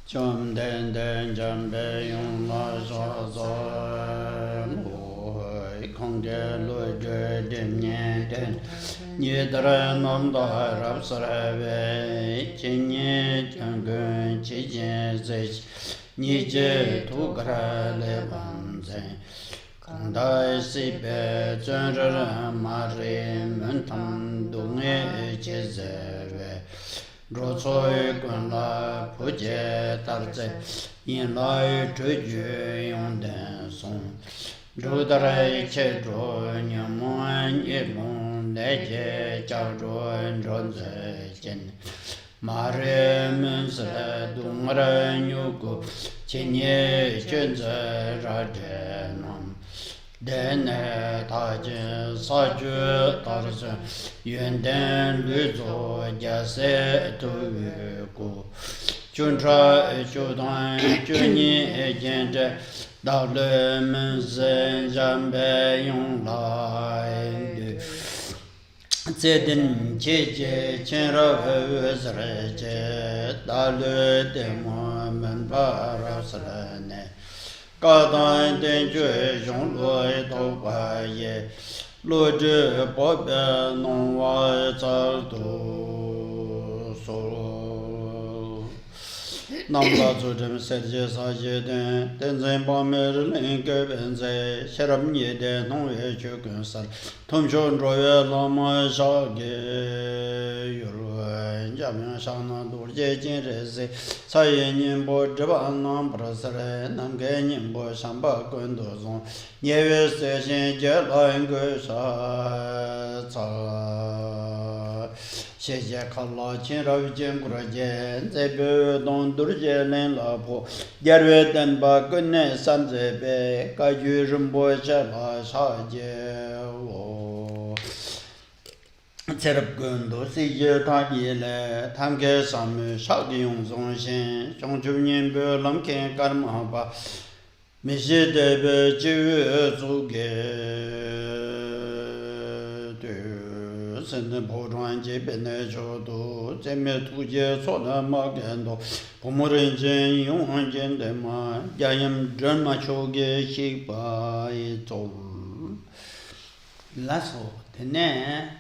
Chom den den jam be yong la sha sa mo kong de lo de dim nyen den nye dra nam da rab sara ve chen nye chang gun chi jen ze nye je tu gra le ban zen kong da si be zhen ra ma re mun tam du nge che ze ve Rô tsoi quan la pu je tar tse yin lai chu ju yong den song Rô tarai che zhô nyam muan yi long le je chao zhô zhô tse jen Ma re mun se dung ra nyu gu che nye chen tse ra je nam Dene ta jin sa ju tar se yun den lu zo ja se tu yu gu chun tra chu dan chu ni jen de da le men se jam be yong lai du Tse din che che chen ra he zre che da le de mo men pa ra sre ne Ca dan den jue zhong luo dou ba ye Luo zhi bo be nong wa zai du so Nam la zu zhem se je sa je den Den zhen ba me ri ling ge ben zai Xe ram nye de nong ye chu gun sar Tom shon zhuo ye la ma sha ge yu luo Jia mian sha na du je jin re se Sa ye nian bo zhi ba nam pra sa re Nam ge nian bo shan ba gun du zong Nye we se xin je la ge sha ca Xie xie ka la qin ra yu jian gu ra jian Zai be dong du je len la po Yer we den ba gun ne san zai be Ka yu rin bo xe la sha je wo Tserab gun du si je ta yi le Tam ke sam mu sha ge yong zong xin Xiong chu nian be lam ken kar ma ba Mi shi de be ji yu zu ge Sen po zhuan je be ne chou du Zhe me tu je so na ma gen do Po mo ren jen yong han jen de ma Ya yam zhen ma chou ge xik pa yi zol La so tene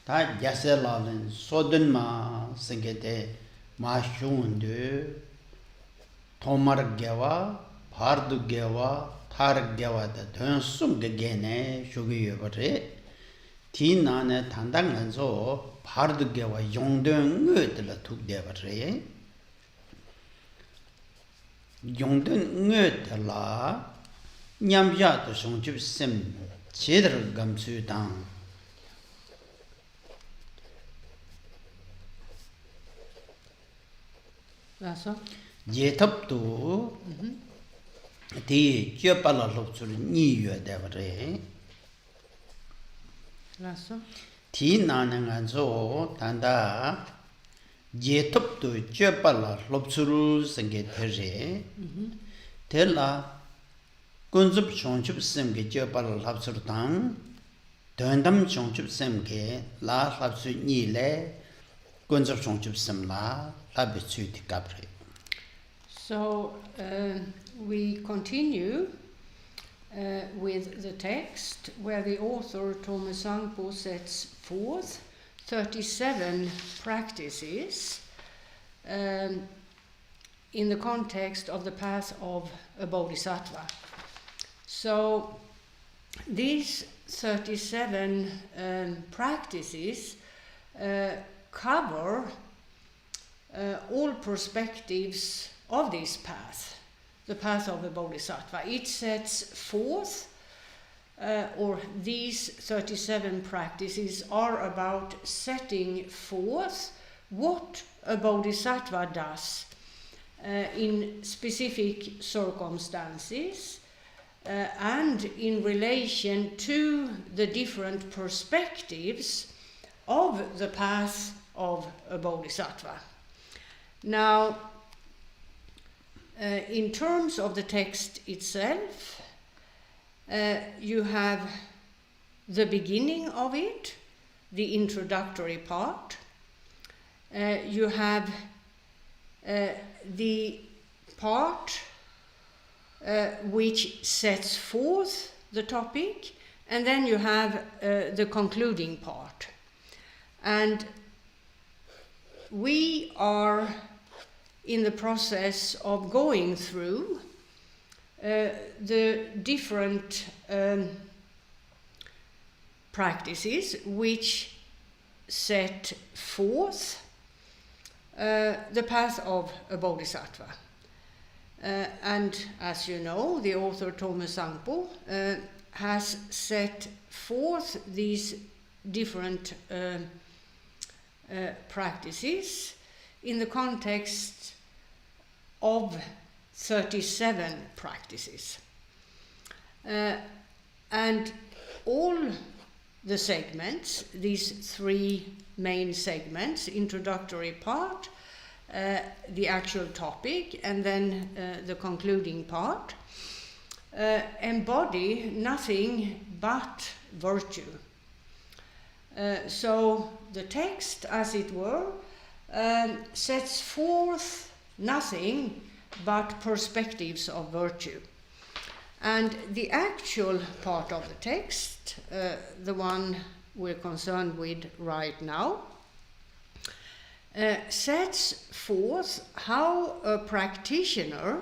Ta ya se la len so den ma sen ge de Ma shun du Tomar gewa Par du gewa Tar gewa da dön sum ge gene shu ge yu ba re Ti na ne tandang an so par du ge wa yong den nge de la tuk de ba re Yong den nge de la nyam ya to shong chu sem che der gam su dang Ye thap tu Ti che pa la lop su ni yue de ba re Ti na ne ngan so tanda ye thup tu che pa la lop su ru seng ge the re Te la kun zup chong chup sem ge che pa la lop su tang Den dam chong chup sem ge la lop su ni le kun zup chong chup sem la la bi chu ti kap re So we continue with the text where the author Thomas Sangpo sets forth 37 practices in the context of the path of a Bodhisattva. So these 37 practices cover all perspectives of this path, the path of a Bodhisattva. It sets forth, or these 37 practices are about setting forth what a Bodhisattva does in specific circumstances and in relation to the different perspectives of the path of a Bodhisattva. Now, in terms of the text itself, you have the beginning of it, the introductory part. You have the part which sets forth the topic, and then you have the concluding part. And we are in the process of going through the different practices which set forth the path of a bodhisattva. And as you know, the author Thomas Sangpo has set forth these different practices in the context of 37 practices. And all the segments, these three main segments, introductory part, the actual topic, and then the concluding part, embody nothing but virtue. So the text, as it were, sets forth nothing but perspectives of virtue. And the actual part of the text, the one we're concerned with right now, sets forth how a practitioner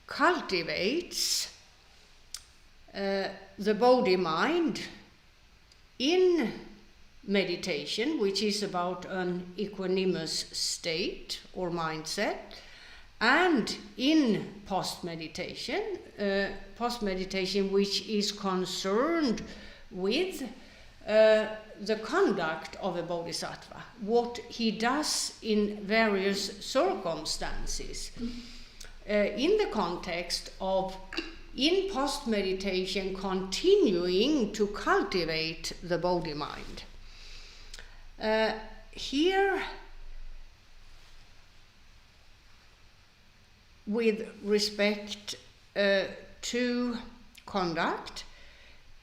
cultivates the body-mind in meditation, which is about an equanimous state or mindset, and in post-meditation, which is concerned with the conduct of a bodhisattva, what he does in various circumstances, in the context of, in post-meditation, continuing to cultivate the body-mind. Here, with respect to conduct,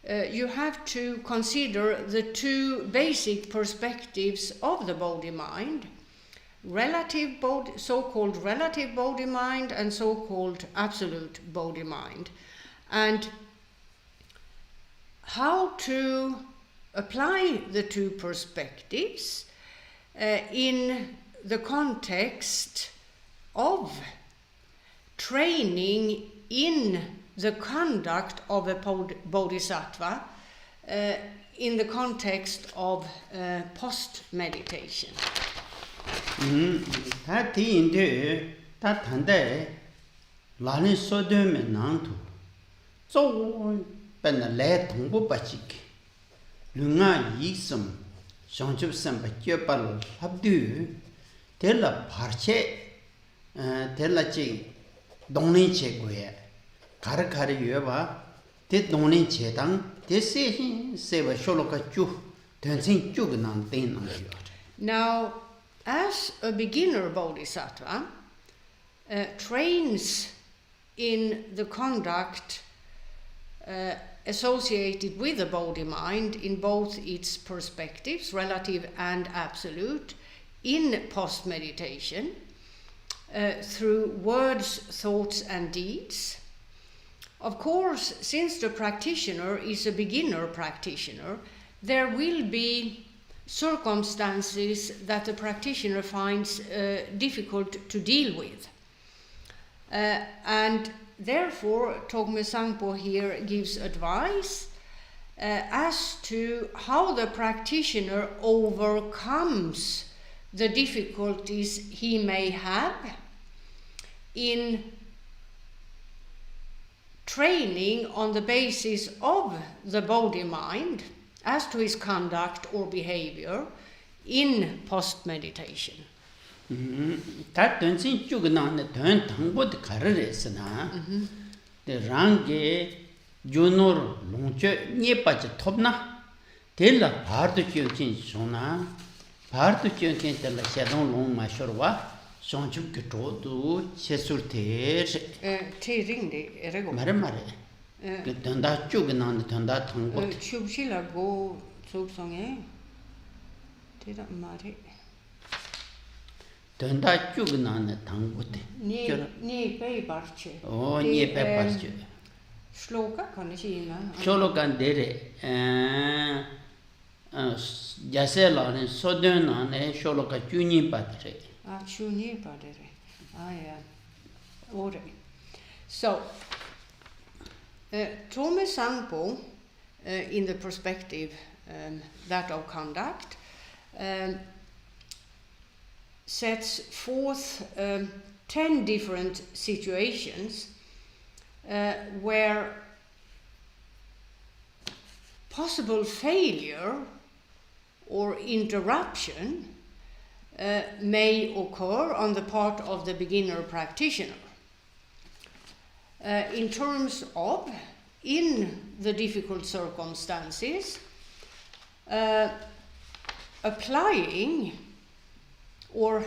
you have to consider the two basic perspectives of the body-mind, so-called relative body-mind and so-called absolute body-mind, and how to apply the two perspectives in the context of training in the conduct of a bodhisattva in the context of post-meditation. Tā tī yīndē, tā tāndē, lāni sōdō me nāntu, tsō pēnā lē tōngbō pachik, lūngā yīksam, shāngchūp sāmba kyōpa lō labdū, tēlā pārche, tēlā chī dōnglī chē guya, kāra yuwa, tē dōnglī chē tāng, tē sēhīn sēwa shōloka chū, tēnsīn chūg nāng tēn nāng yuwa. Now, as a beginner bodhisattva trains in the conduct associated with the body-mind in both its perspectives, relative and absolute, in post-meditation, through words, thoughts and deeds. Of course, since the practitioner is a beginner practitioner, there will be circumstances that the practitioner finds difficult to deal with. And therefore, Togme Sangpo here gives advice as to how the practitioner overcomes the difficulties he may have in training on the basis of the body-mind as to his conduct or behavior in post-meditation. Tā tōnsīn chūg nāng tōn tāngbōt kāra rēs nā, tē rāngi jūnur lōngchō nye pācha tōp nā, tē lā pārdu kyōngchīn shōng nā, pārdu kyōngchīn tē lā shēdōng lōng mā shorwa, shōngchūb kī tōdu shēsur tē rē. Tē ringdi, rego. Mare. Tōndā chūg nāng tōndā tāngbōt. Chūbshīla gō tsūb sōngi, tē rā mare. Tönda Chugnane Tanguti. Ni Baybarche. Oh, Nye Pepas. Sloka kan det kina. Cholokan Dere. Jasela Sodena, Sholoka Juni Patre. Chuni Padere. Yeah. Ore. So, Tome Sangpo, in the perspective that of conduct, sets forth 10 different situations where possible failure or interruption may occur on the part of the beginner practitioner. In terms of, in the difficult circumstances, applying or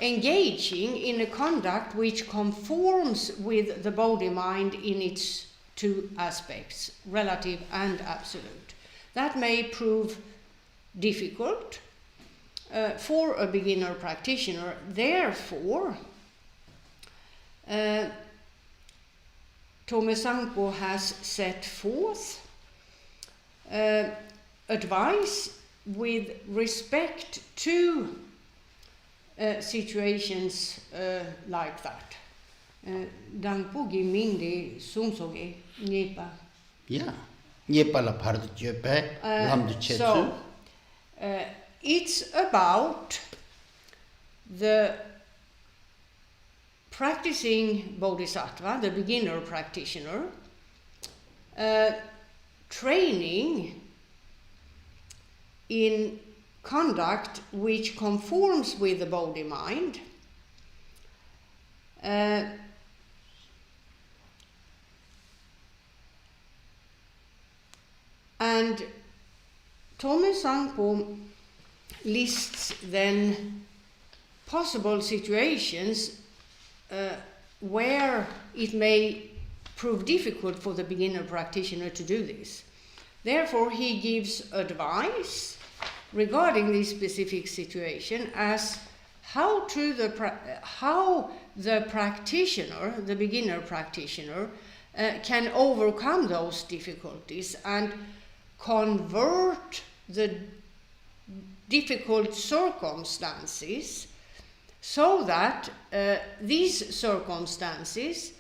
engaging in a conduct which conforms with the body-mind in its two aspects, relative and absolute. That may prove difficult for a beginner practitioner. Therefore, Tome Sangpo has set forth advice with respect to situations like that. Dangpogi mindi sumsogi nipa. Yeah. Nipa la part jepe, lamdu chetsu. So, it's about the practicing Bodhisattva, the beginner practitioner, training in conduct which conforms with the body-mind, and Tome Sangpo lists then possible situations where it may prove difficult for the beginner practitioner to do this. Therefore, he gives advice regarding this specific situation as how the practitioner, the beginner practitioner, can overcome those difficulties and convert the difficult circumstances so that these circumstances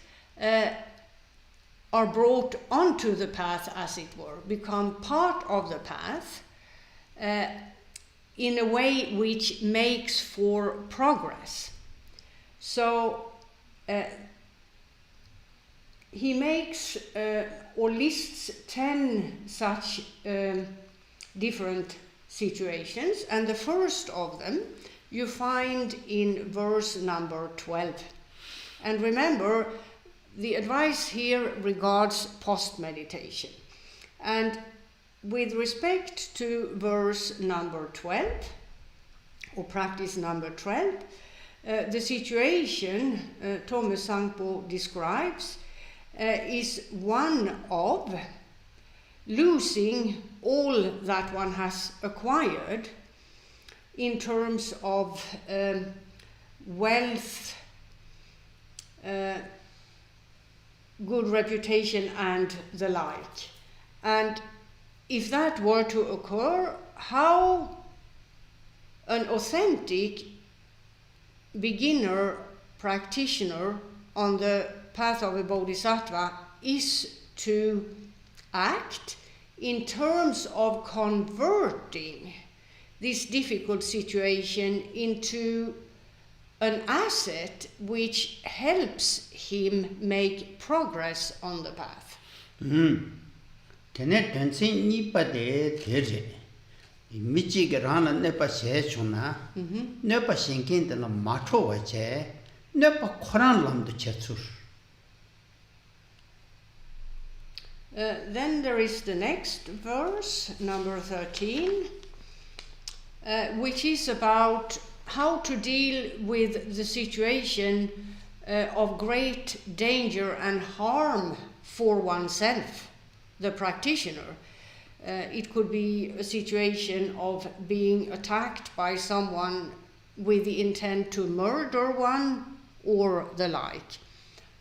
are brought onto the path, as it were, become part of the path in a way which makes for progress. So he makes or lists 10 such different situations, and the first of them you find in verse number 12. And remember, the advice here regards post-meditation. And with respect to verse number 12, or practice number 12, the situation Tome Sangpo describes is one of losing all that one has acquired in terms of wealth, good reputation, and the like. And if that were to occur, how an authentic beginner practitioner on the path of a bodhisattva is to act in terms of converting this difficult situation into an asset which helps him make progress on the path. Tene tensin nipa de tere. Michi ge rana nepa she chuna. Nepa shinkin de la macho wache. Nepa koran lamdu chetsur. Then there is the next verse, number 13, which is about how to deal with the situation of great danger and harm for oneself, the practitioner. It could be a situation of being attacked by someone with the intent to murder one or the like.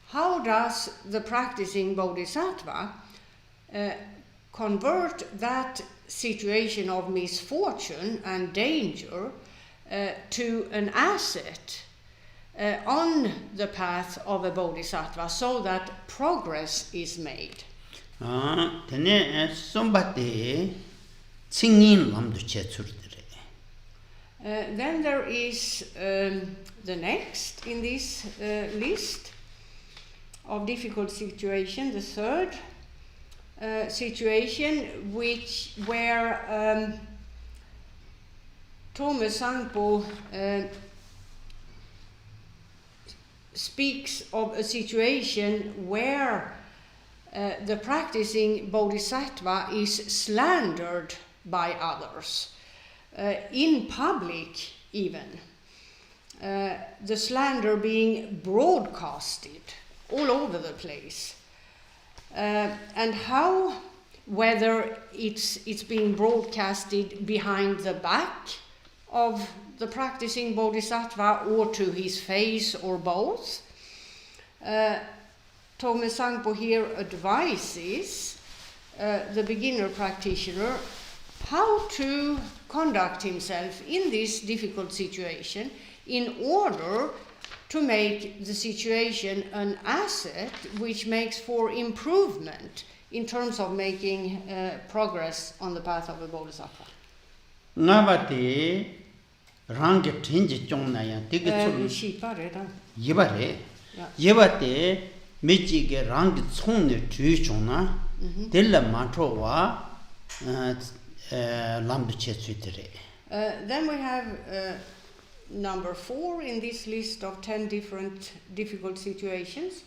How does the practicing Bodhisattva convert that situation of misfortune and danger to an asset on the path of a Bodhisattva so that progress is made? Then there is the next in this list of difficult situations, the third situation, where Thomas Sangpo speaks of a situation where the practicing Bodhisattva is slandered by others, in public even. The slander being broadcasted all over the place. And how, whether it's being broadcasted behind the back of the practicing Bodhisattva or to his face or both, Thomas Sangpo here advises the beginner practitioner how to conduct himself in this difficult situation in order to make the situation an asset which makes for improvement in terms of making progress on the path of a Bodhisattva. Ngabate range tinge chongna ya tigechul yibare yibate mechige range chongne tyu chongna della matrowa lamdu chesuitere. Then we have number 4 in this list of 10 different difficult situations,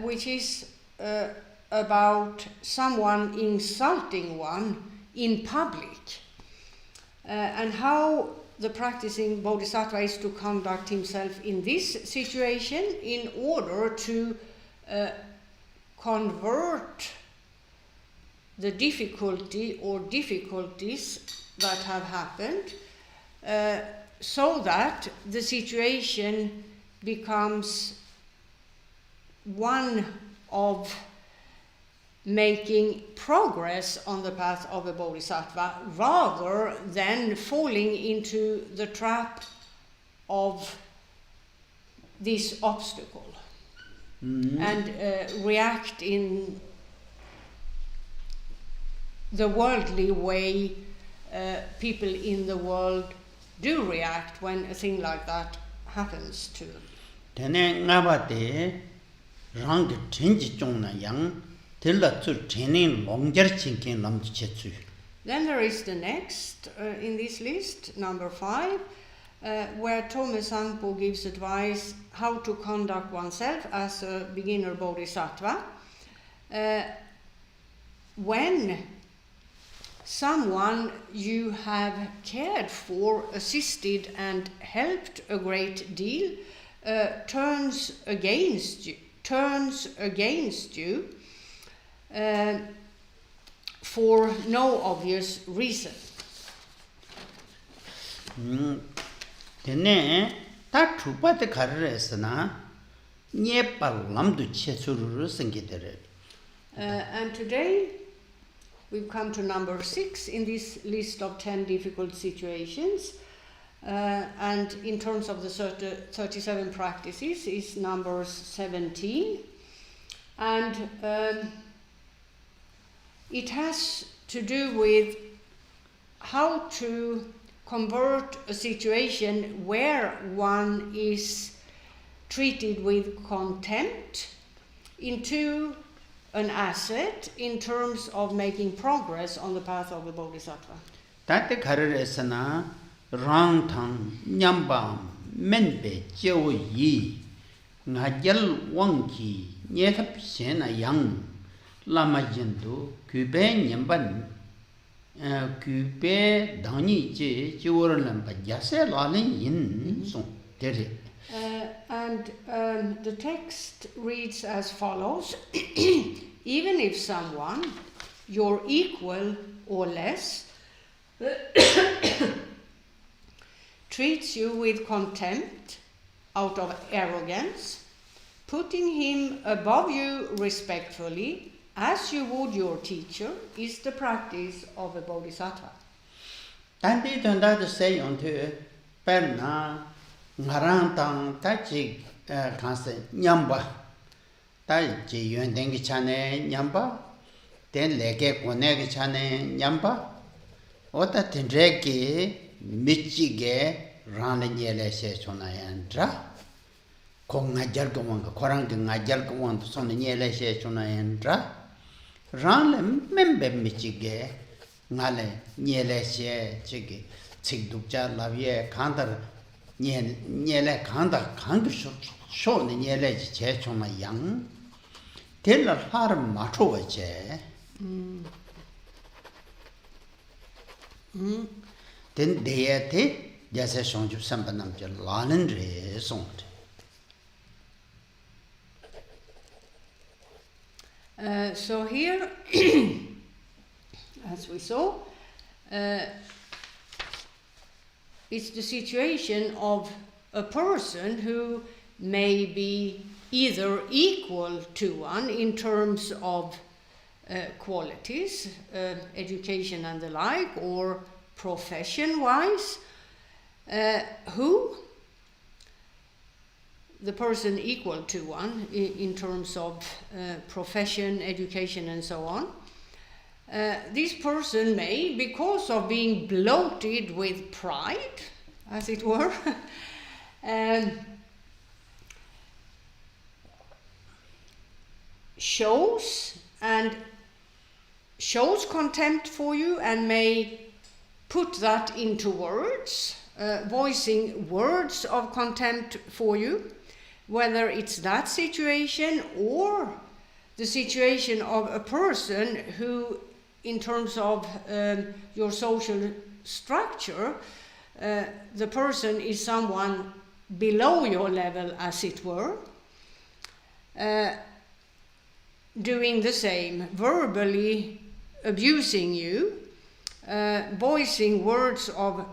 which is about someone insulting one in public, and how the practicing Bodhisattva is to conduct himself in this situation in order to convert the difficulty or difficulties that have happened so that the situation becomes one of making progress on the path of a Bodhisattva rather than falling into the trap of this obstacle and react in the worldly way people in the world do react when a thing like that happens to them. Then there is the next in this list, number 5, where Thomas Sangpo gives advice how to conduct oneself as a beginner Bodhisattva when someone you have cared for, assisted and helped a great deal turns against you for no obvious reason. And today we've come to number 6 in this list of 10 difficult situations, and in terms of the 37 practices is number 17, and it has to do with how to convert a situation where one is treated with contempt into an asset in terms of making progress on the path of the Bodhisattva. Tate kareresana rang tang nyambam menbe jeo yi ngajal wangki nyethap sena yang lama jindu kube nyamban kube dani je jiworan ba jase lalin yin song dere. And the text reads as follows: even if someone, your treats you with contempt out of arrogance, putting him above you respectfully, as you would your teacher, is the practice of a bodhisattva. Tandi tanda de say on to perna ngarang tang ta chi kanse nyamba ta ji yuen deng gi chane nyamba ten leke kone gi chane nyamba ota tendre ki michi ge ran le le se chona yandra ko ngajar ko wang ko rang ngajar ko wang so ne le se chona yandra ran le membe michi ge ngale nyele she chigi chigdukja lavye khandar nyele khanda khang sho ne nyele che choma yang tel har ma tho che den de te jase shongju sambanam je lanen re song. So here as we saw, it's the situation of a person who may be either equal to one in terms of qualities, education and the like, or profession-wise, who the person equal to one in terms of profession, education and so on. This person may, because of being bloated with pride, as it were, shows contempt for you and may put that into words, voicing words of contempt for you, whether it's that situation or the situation of a person who, in terms of your social structure, the person is someone below your level, as it were, doing the same, verbally abusing you, voicing words of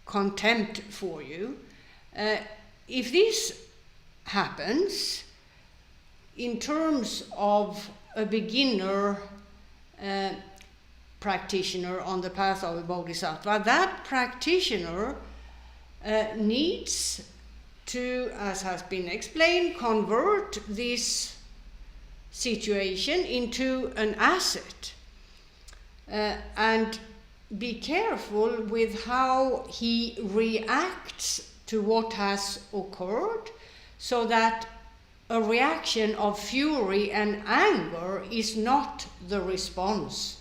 contempt for you. If this happens in terms of a beginner practitioner on the path of a bodhisattva, that practitioner needs to, as has been explained, convert this situation into an asset and be careful with how he reacts to what has occurred, so that a reaction of fury and anger is not the response.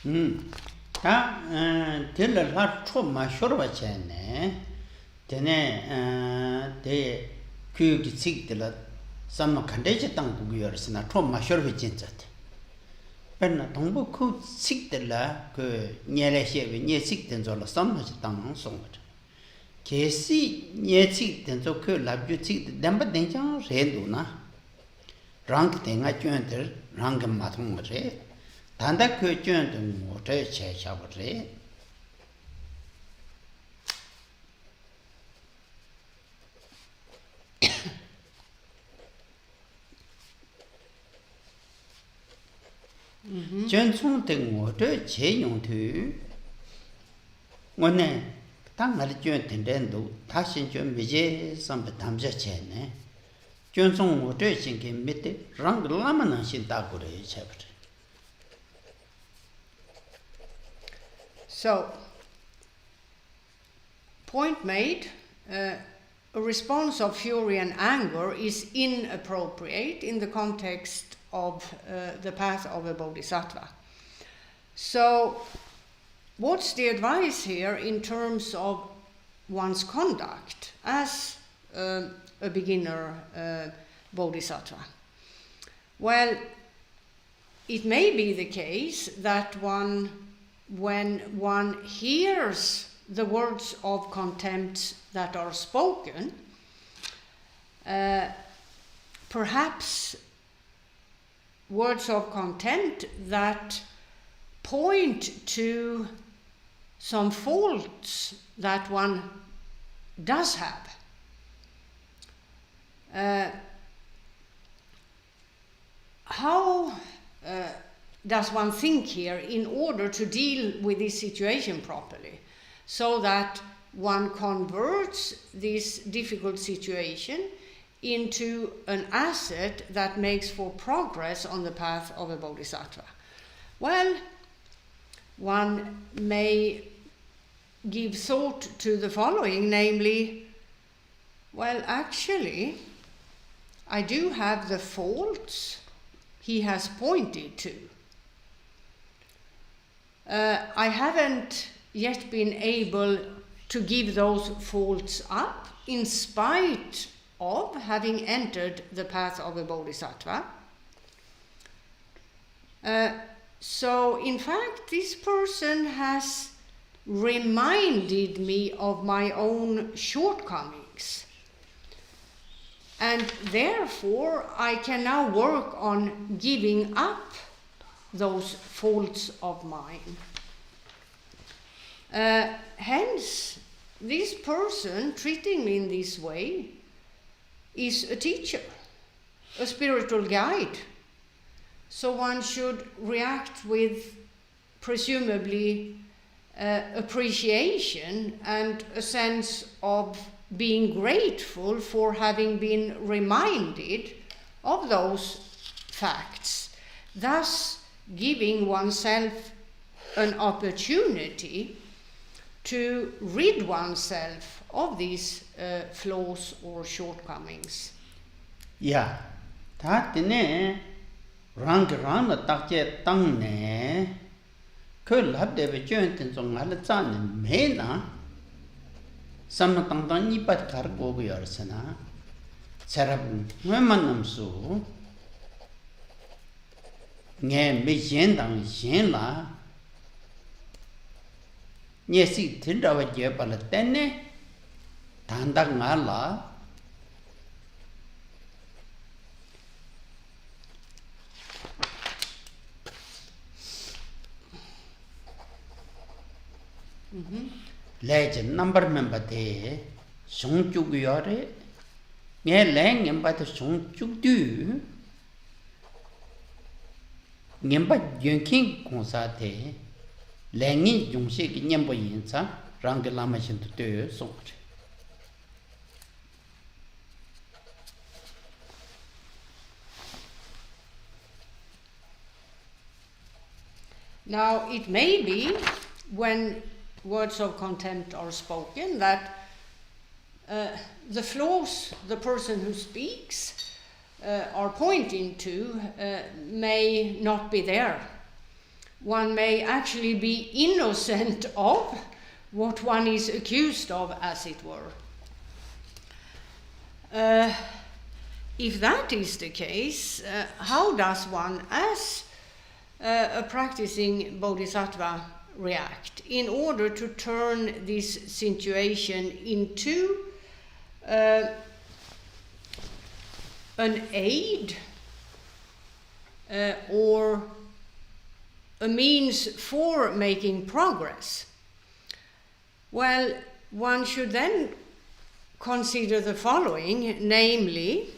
Ta tilla har choma shorwa chene tene de kyu gi tsik tilla samno khande che tang gu yor sina choma shorwa jinzat perna tongbo ku tsik tilla ku nyele shewe nye tsik tenzo la samno che tang song kesi nye tsik tenzo ku labju tsik demba denjang re du na rang tenga chuen ter rang ma thong re 단다 그 전도 못해 제샤버리 전송된 것도 제용도 오늘 당날 전된도 다시 좀 미제 선배 담자체네 전송 못해 신게 밑에 랑라만 신다 그래 제버리. So, point made, a response of fury and anger is inappropriate in the context of the path of a bodhisattva. So, what's the advice here in terms of one's conduct as a beginner bodhisattva? Well, it may be the case that when one hears the words of contempt that are spoken, perhaps words of contempt that point to some faults that one does have. How does one think here in order to deal with this situation properly, so that one converts this difficult situation into an asset that makes for progress on the path of a bodhisattva? Well, one may give thought to the following, namely, well, actually, I do have the faults he has pointed to. I haven't yet been able to give those faults up in spite of having entered the path of a bodhisattva. So, in fact, this person has reminded me of my own shortcomings. And therefore, I can now work on giving up those faults of mine. Hence, this person treating me in this way is a teacher, a spiritual guide. So one should react with presumably appreciation and a sense of being grateful for having been reminded of those facts, thus giving oneself an opportunity to rid oneself of these flaws or shortcomings. Yeah, that ne rang na takje tang ne kul hab de bejon tin song al zan me na sam tang tang ni pat kar go go yor sana sarab me manam su nge me yin dang yin la nye si tin da wa je pa la ten ne dan da nga la legend number member de song chu gu yore nge leng ngem ba de song chu du ngem ba yen king kong sa de leng yin jong she gi nyem bo yin sa rang ge lama shin tu de so. Now, it may be, when words of contempt are spoken, that the flaws the person who speaks are pointing to may not be there. One may actually be innocent of what one is accused of, as it were. If that is the case, how does one, as a practicing bodhisattva, react in order to turn this situation into an aid or a means for making progress? Well, one should then consider the following, namely,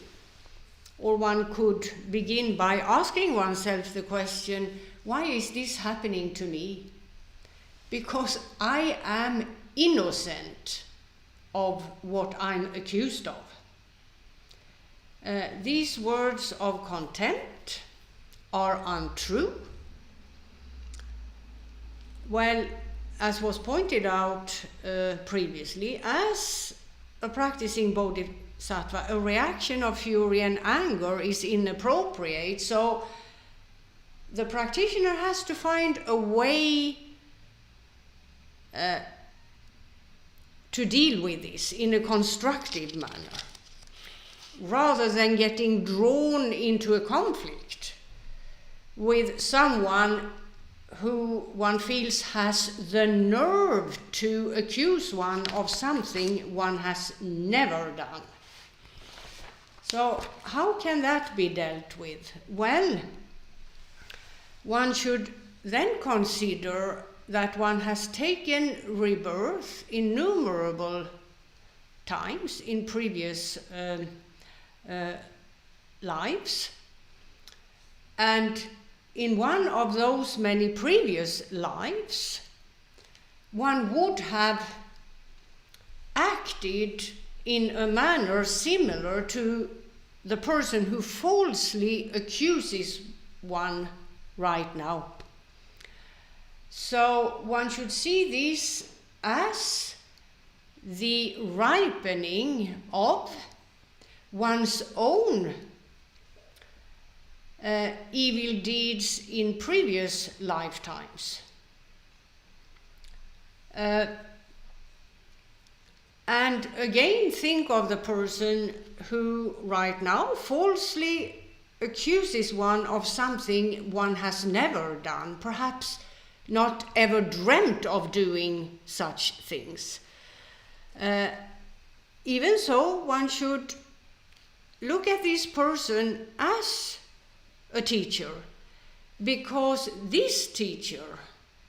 or one could begin by asking oneself the question, why is this happening to me? Because I am innocent of what I'm accused of. These words of contempt are untrue. Well, as was pointed out previously, as a practicing bodhisattva, a reaction of fury and anger is inappropriate, so the practitioner has to find a way to deal with this in a constructive manner, rather than getting drawn into a conflict with someone who one feels has the nerve to accuse one of something one has never done. So how can that be dealt with? Well, one should then consider that one has taken rebirth innumerable times, in previous lives. And in one of those many previous lives, one would have acted in a manner similar to the person who falsely accuses one right now. So one should see this as the ripening of one's own evil deeds in previous lifetimes. And again, think of the person who right now falsely accuses one of something one has never done, perhaps not ever dreamt of doing such things. Even so, one should look at this person as a teacher, because this teacher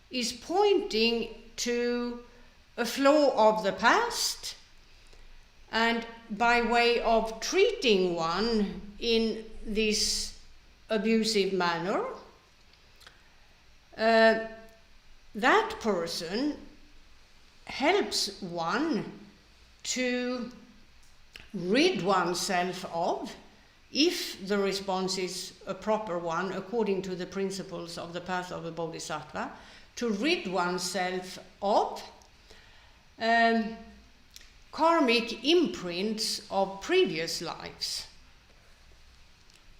is pointing to a flaw of the past, and by way of treating one in this abusive manner, that person helps one to rid oneself of, if the response is a proper one according to the principles of the path of a Bodhisattva, to rid oneself of karmic imprints of previous lives.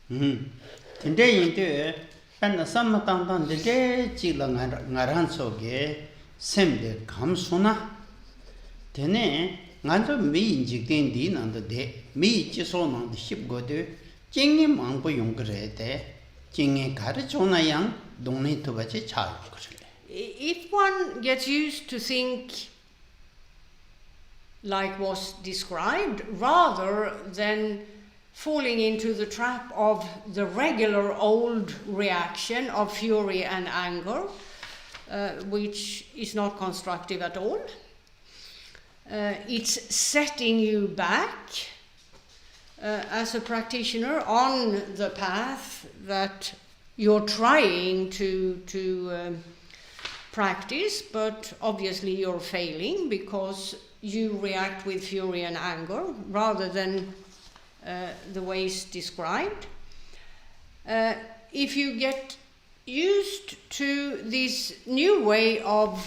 Today, and some time the day, Chilangaransoge, same the Kamsuna. Tene, Nando me injecting din on the day, me chison on the ship go to Jingy Mambo Yungrete, Jingy Karachona Yang, don't need to watch a child. If one gets used to think like was described, rather than falling into the trap of the regular old reaction of fury and anger, which is not constructive at all. It's setting you back as a practitioner on the path that you're trying to practice, but obviously you're failing because you react with fury and anger rather than the ways described. If you get used to this new way of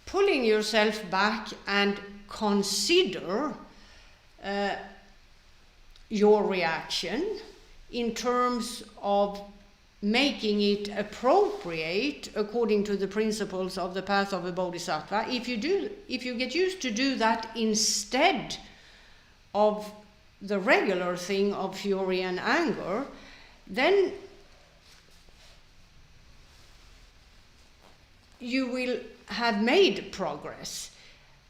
pulling yourself back and consider your reaction in terms of making it appropriate according to the principles of the path of a Bodhisattva, if you get used to do that instead of the regular thing of fury and anger, then you will have made progress.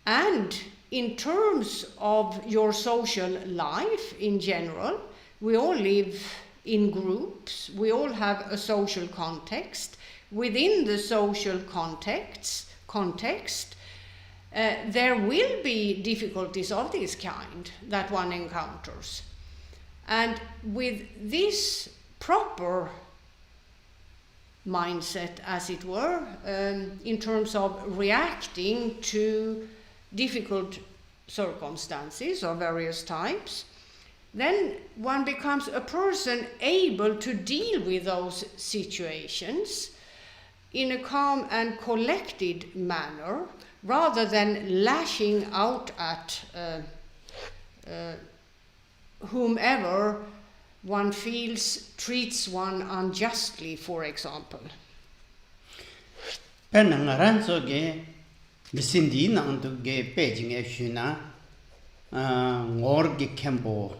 And in terms of your social life in general, we all live in groups, we all have a social context. Within the social context, there will be difficulties of this kind that one encounters. And with this proper mindset, as it were, in terms of reacting to difficult circumstances of various types, then one becomes a person able to deal with those situations in a calm and collected manner, rather than lashing out at whomever one feels treats one unjustly, for example. Penangaransoge, Missindi Nandu gave Beijing Shuna, Morgi Khenpo,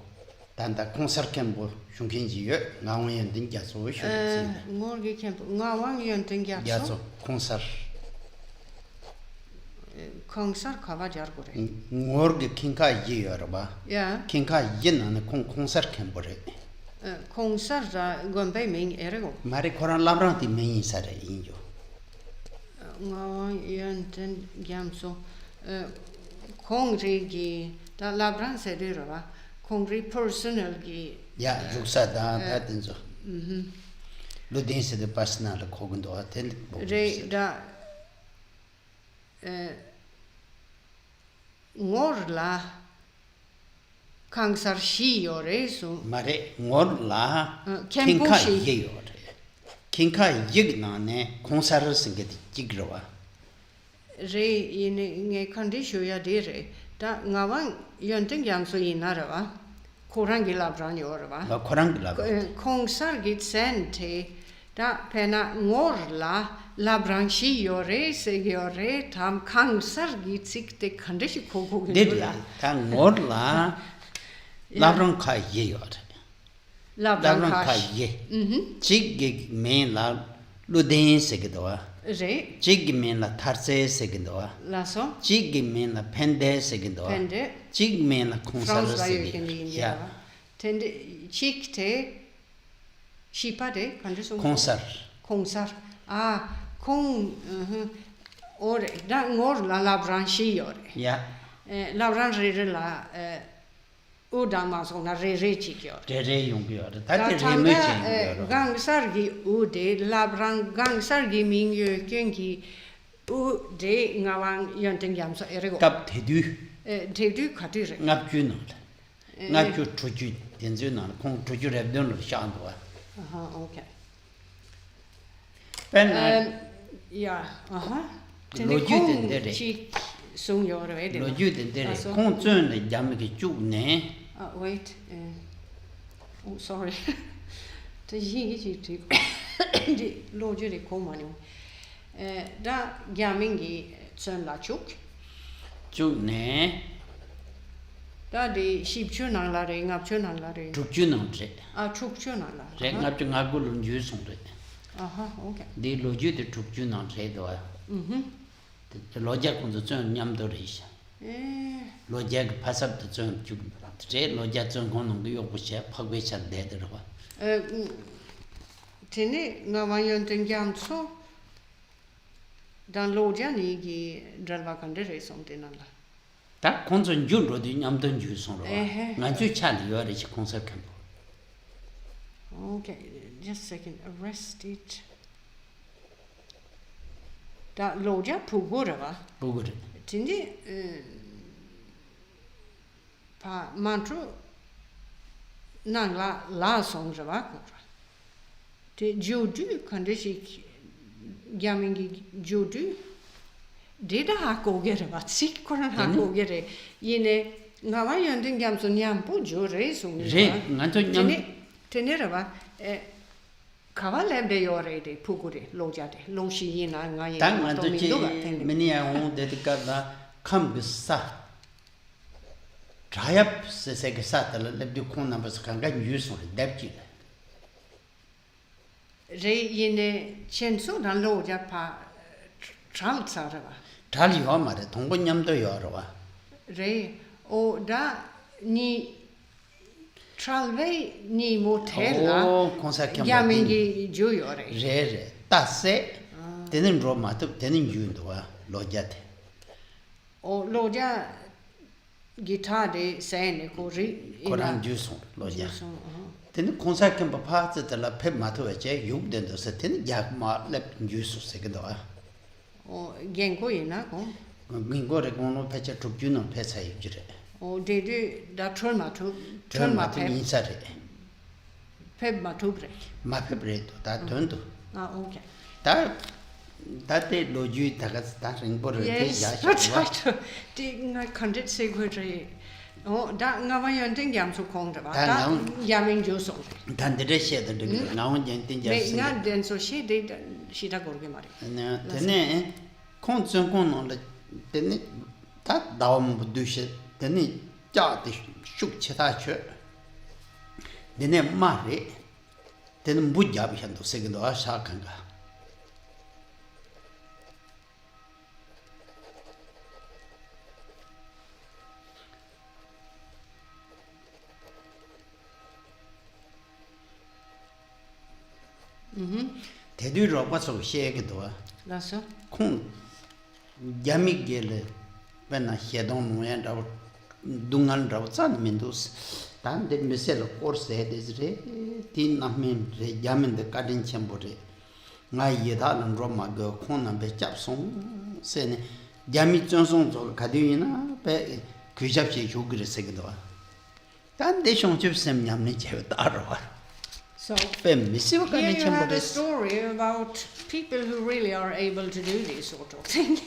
Tanda concert Khenpo, Shunkinji, Nawan Dingaso, Morgi Khenpo, Nawan Dingaso, concert. Concert Kavajargore. Morgi Kinka Yerba, Kinka Yin and concert Khenpore. Concert Gombe Ming Erego. Maricoran Labranti means at in you. Nawan Yanten Gamso. Kongri gi da labran sedira Kongri personal gi 야 죽사다 다든죠 루딘스의 personal 코근도 같은 레다 ngorla kangsar shiyore su 말에 ngor라 Khenpo 킹카 shi. 예요래 킹카 예나네 공사를 쓴게 지그러와 re ine condition ya dire da ngawang yonting yamso inarawa korangi labran yorwa 나 코랑글라 kongsar git sente da pena ngorla labran shiyore segore tam kangsar git sikte condition kogo 데리 다 ngor라 라브랑카 예요래 labran 라브랑카 kash 예 지게 메라 루딘스게도와 re 지기면라 타르세세긴도와 laso 지기면라 펜데세긴도와 pende 지기면라 France var ju 콩사르세기 inte Indien. 야 Tende chikte chipade kan du som 콩사르 kongsar. Ah, kong ore da ngor la labran shiore. 야 Labran re la udama sona re chikior. 데레 용비어다 Da 다데 tanga 레메체 gangsargi ude labran gangsargi mingyo kengi ude ngawang yonting yamso erego. 갑 대두 Tedu katire. 납주노 납주 주주 된주나 콩 주주랩도는 샤안도와 Aha, okay. 펜 Ja, aha. 로주된 데레 Chi sung gör det. 로주된 데레 Alltså- 콩전의 잠게 쭉네 Wait. Oh, sorry. Det gick ju typ. Det låg ju det komma nu. Där gamingi sönla chuk. 쭉네 Där det shipchunang la ring up chunang la ring. 죽주노제 Ah, chuk chunang la. 랩납주 가고는 유송데 Aha, okay. 디 로주데 죽주노제도와 로작 군도 좀 냠도리시 로작 파삽도 좀 제 로작 좀 거는 거 요구시 파괴샷 되더라고 Tene ngawayon tengyamso dan lodjani gi dralvakande resong tenala. 다 콘전 줄로도 냠던 주송로 에헤. 난주 차리 요리시 콘서트 캠프 Okay, just a second. Arrest it. Da lodja pugora va. 보고를 Tindi pa mantro nang la song java ko. Te jodu kande sik gamingi jodu. Det där har gågere va sik koran har gågere. Yine ngawa yanding gamso nyampo jore song. 제 난저 냠 Tenera va kavalebe yore de pugure lojade loshi yina nga yina 당 to 난저 mi 제 doga tende. 미니아 온 데디카다 캄비사 자yapse se satel le du kon nambas kanga yuso debji Re yine chenso dan loja pa traltsara va. 달이 와 말에 동본냠도 여러와 Re o da ni tralve ni motella 오 콘사케 yamingi juyore. 레레 따세 되는 로마도 되는 유도와 로자테 O loja guitar de sene ko ri 코란 주소 로자 so 되는 콘사케 파츠들라 페 마토에제 육된도서 되는 약마 랩 주소 세게도와 o genko ina ko 민고레 고노 페체 죽주는 페사이 주레 o de da trolma tu 트마 pep 인사레 pep ma tu brek. 마페브레도 다 돈도 Ah, okay. 다 다때 로주 다가스 다 링보를 Yes, 야시 that's right. Det nga kondit sekretary. Oh, da nga wa yon ting yam su kong da ba. Da Da nga- yaming jo so. 단들의 셰들 나온 젠tin Me 자스 nga den so she de shida gorge mari. 테네 콘츠 콘노를 테네 다 다음 부두시 테네 자데 슉 치다쳐 네네 마리 테네 무잡이 한도 세긴도 아샤칸가 대두로 봐서 시에게도 La so. 콩 야미게레 when I had on and out Dungan Rawsan Mindus, then the Missile course said is re, Tin Namin, Yamin the Garden Chambore. Ngai Yedalan Roma go Kona Bechap song, Sen Jamie Johnson or Kaduna, Kujapchi Hugri Segdo. Then they shall give some Yamniche with Arrow. So Here you have a story about people who really are able to do this sort of thing.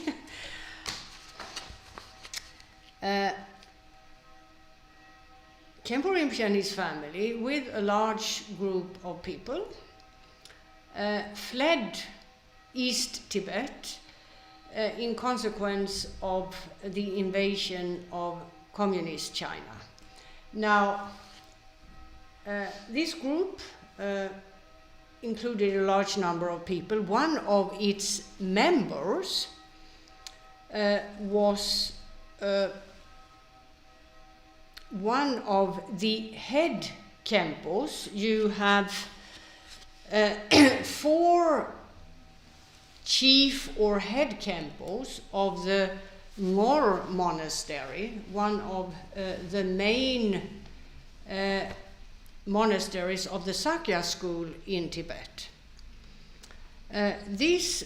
Khenpo Rinpoche and his family, with a large group of people, fled East Tibet in consequence of the invasion of communist China. Now, this group included a large number of people. One of its members was one of the head Khenpos. You have 4 chief or head Khenpos of the Ngor monastery, one of the main monasteries of the Sakya school in Tibet. This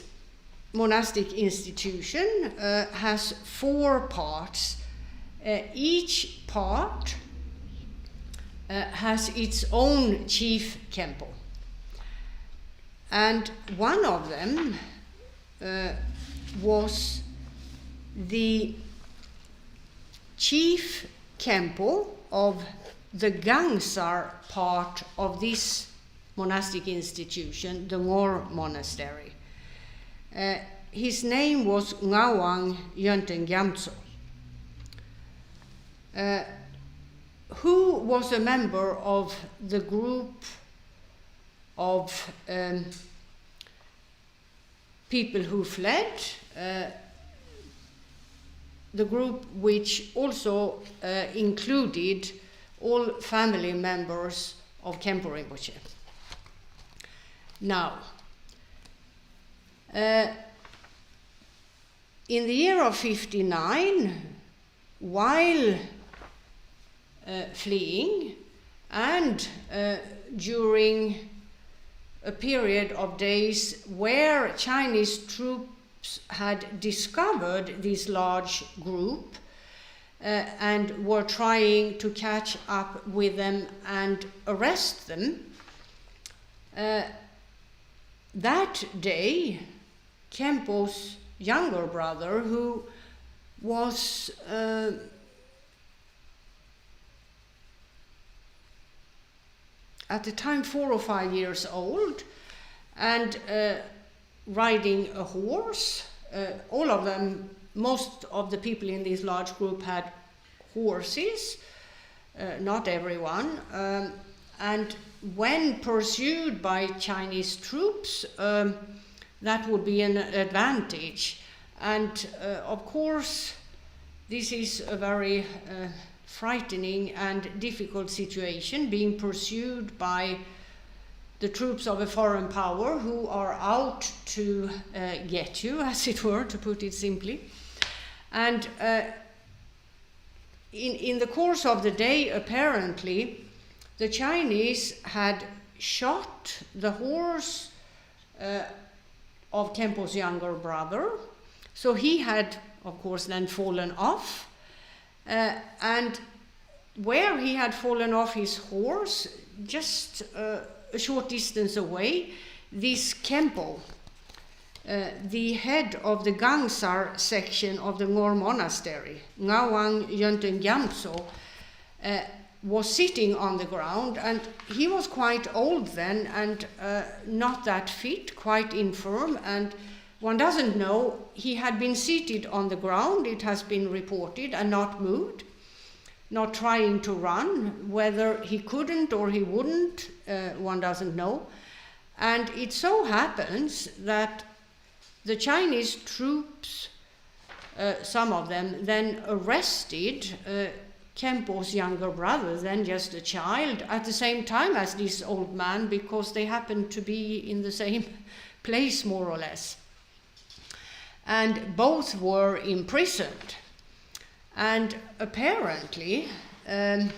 monastic institution has 4 parts. Each part has its own chief Khenpo. And one of them was the chief Khenpo of the Gangsar part of this monastic institution, the Ngor monastery. His name was Ngawang Yönten Gyamtso, who was a member of the group of people who fled, the group which also included all family members of Khenpo Rinpoche. Now, in the year of 59, while fleeing and during a period of days where Chinese troops had discovered this large group and were trying to catch up with them and arrest them, that day, Khenpo's younger brother, who was at the time 4 or 5 years old and riding a horse. All of them, most of the people in this large group had horses, not everyone. And when pursued by Chinese troops, that would be an advantage. And of course, this is a very frightening and difficult situation, being pursued by the troops of a foreign power who are out to get you, as it were, to put it simply. And in the course of the day, apparently, the Chinese had shot the horse of Khenpo's younger brother, so he had, of course, then fallen off. And where he had fallen off his horse, just a short distance away, this Khenpo, the head of the Gangsar section of the Ngor monastery, Ngawang Yönten Gyamtso, was sitting on the ground, and he was quite old then and not that fit, quite infirm, and one doesn't know. He had been seated on the ground, it has been reported, and not moved, not trying to run. Whether he couldn't or he wouldn't, one doesn't know. And it so happens that the Chinese troops, some of them, then arrested Khenpo's younger brother, then just a child, at the same time as this old man, because they happened to be in the same place, more or less. And both were imprisoned. And apparently, the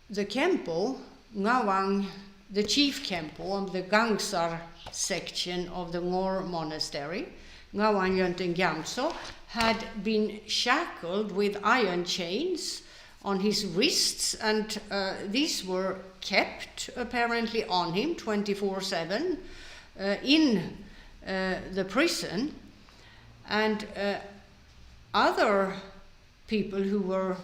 Khenpo, Ngawang, the chief Khenpo of the Gangsar section of the Ngor monastery, Ngawang Yönten Gyamtso, had been shackled with iron chains on his wrists, and these were kept apparently on him 24/7 in the prison. And other people who were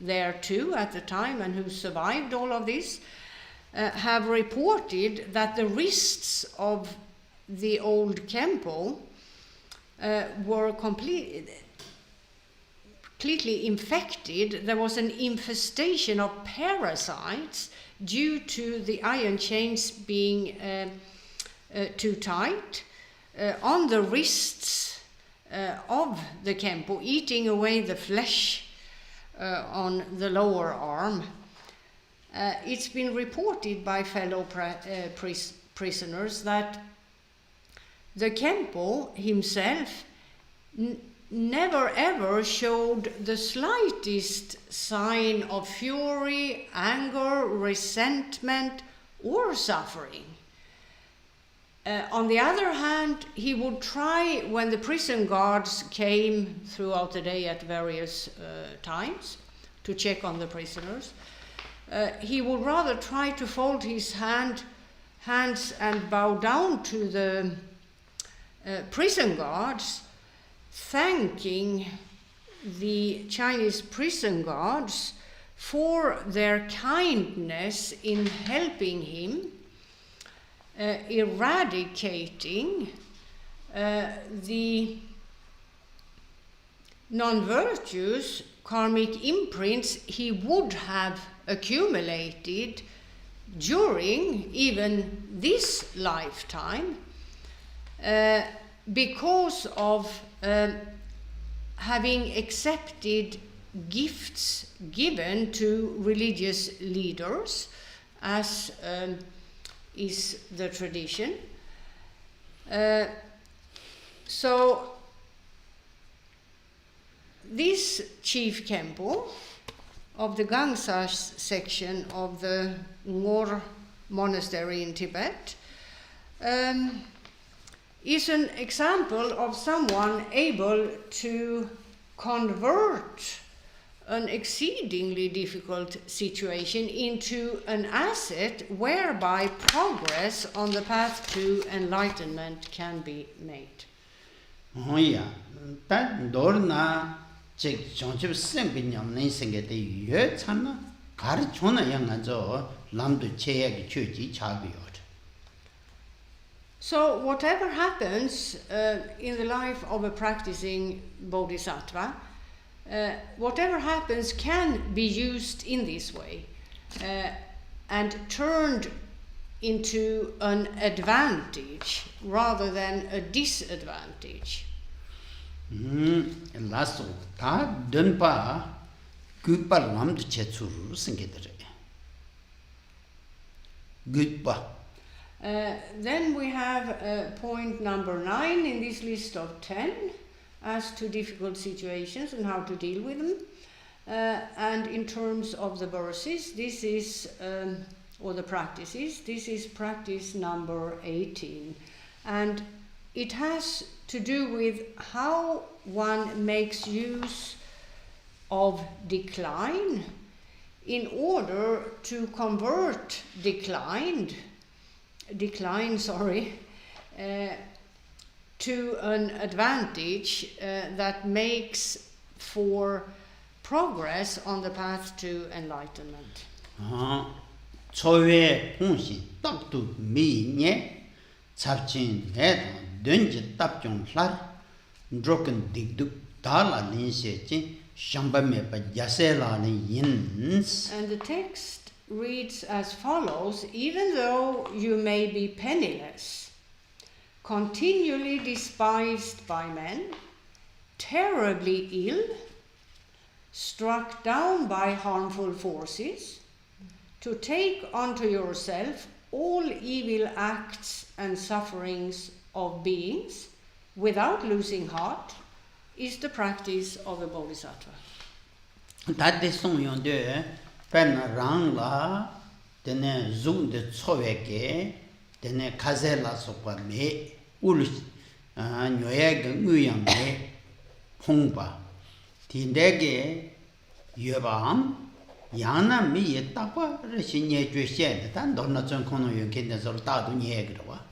there too at the time and who survived all of this have reported that the wrists of the old Khenpo were completely infected. There was an infestation of parasites due to the iron chains being too tight on the wrists of the Khenpo, eating away the flesh on the lower arm. It's been reported by fellow prisoners that the Khenpo himself never ever showed the slightest sign of fury, anger, resentment, or suffering. On the other hand, he would try, when the prison guards came throughout the day at various times to check on the prisoners, he would rather try to fold his hands and bow down to the prison guards, thanking the Chinese prison guards for their kindness in helping him eradicating the non-virtuous karmic imprints he would have accumulated during even this lifetime because of having accepted gifts given to religious leaders, as is the tradition. So this chief Khenpo of the Gangsar section of the Ngor monastery in Tibet is an example of someone able to convert an exceedingly difficult situation into an asset whereby progress on the path to enlightenment can be made. Oh yeah, that dorna check jonchip sembinyam nei sengete ye channa gar chona yang jo lamdu cheyagi chuji chabiyor. So whatever happens in the life of a practicing Bodhisattva, whatever happens can be used in this way and turned into an advantage rather than a disadvantage. Last ta denpa guppa lamdu chetsuru sengedre. Guppa. Then we have point number 9 in this list of 10 as to difficult situations and how to deal with them. And in terms of the verses, this is, or the practices, this is practice number 18. And it has to do with how one makes use of decline in order to convert decline, to an advantage that makes for progress on the path to enlightenment. Chowe hongxin taktu mi nye chapchin he dunji tapchung lar droken digduk dala linse chin shamba mepa yase la yins. And the text reads as follows: even though you may be penniless, continually despised by men, terribly ill, struck down by harmful forces, to take unto yourself all evil acts and sufferings of beings, without losing heart is the practice of a bodhisattva. 다데 송용데 펜랑라 데네 줌데 초웨게 데네 카젤라 소파메 울 녀야게 의양메 홍바 딘데게 여밤 야나미 딱바 신예 죄시에 단 너나 전 코너 연계돼서 따도 녀야그러와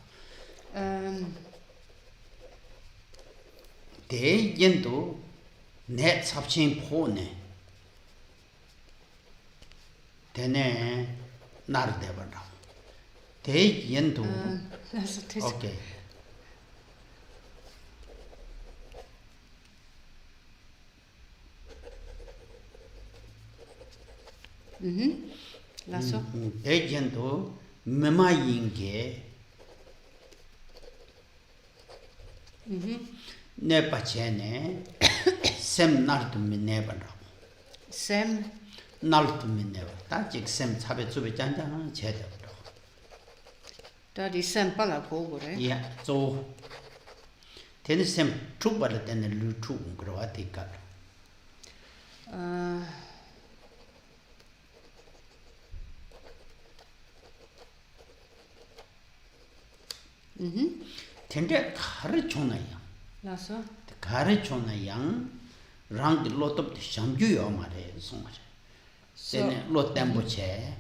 대연도 내 잡힌 포네 되네 나를 대버라 대연도 오케이 라서 대연도 메마인게 내 빠체네 샘 나르도 미네버라 샘 나르도 미네버 다직 샘 차베 주베 짠짠 제대로 다디 샘 발라포고래 예, 저 되는 샘 투바를 때는 루투 그러와 되까 텐데 가르쳐나야 라서 가르쳐나야 랑디 로톱 샴주요 말에 송아래 세네 로템보체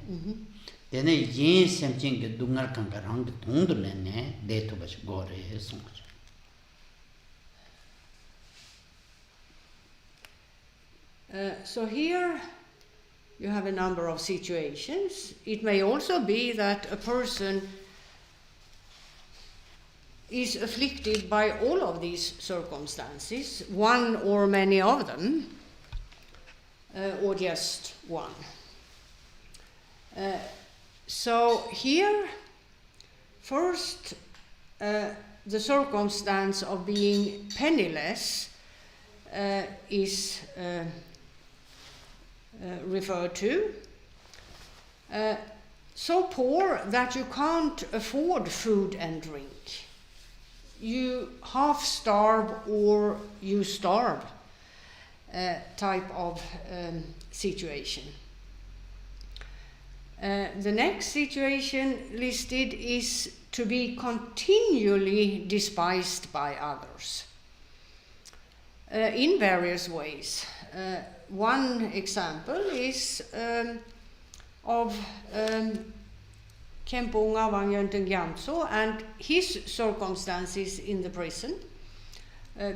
데네 yin semjing ge dungar kanga rang dongdulene de to bas gore 송아래 So here you have a number of situations. It may also be that a person is afflicted by all of these circumstances, one or many of them, or just one. So here, first, the circumstance of being penniless is referred to. So poor that you can't afford food and drink. You half starve or you starve type of situation. The next situation listed is to be continually despised by others in various ways. One example is of Khenpo and his circumstances in the prison,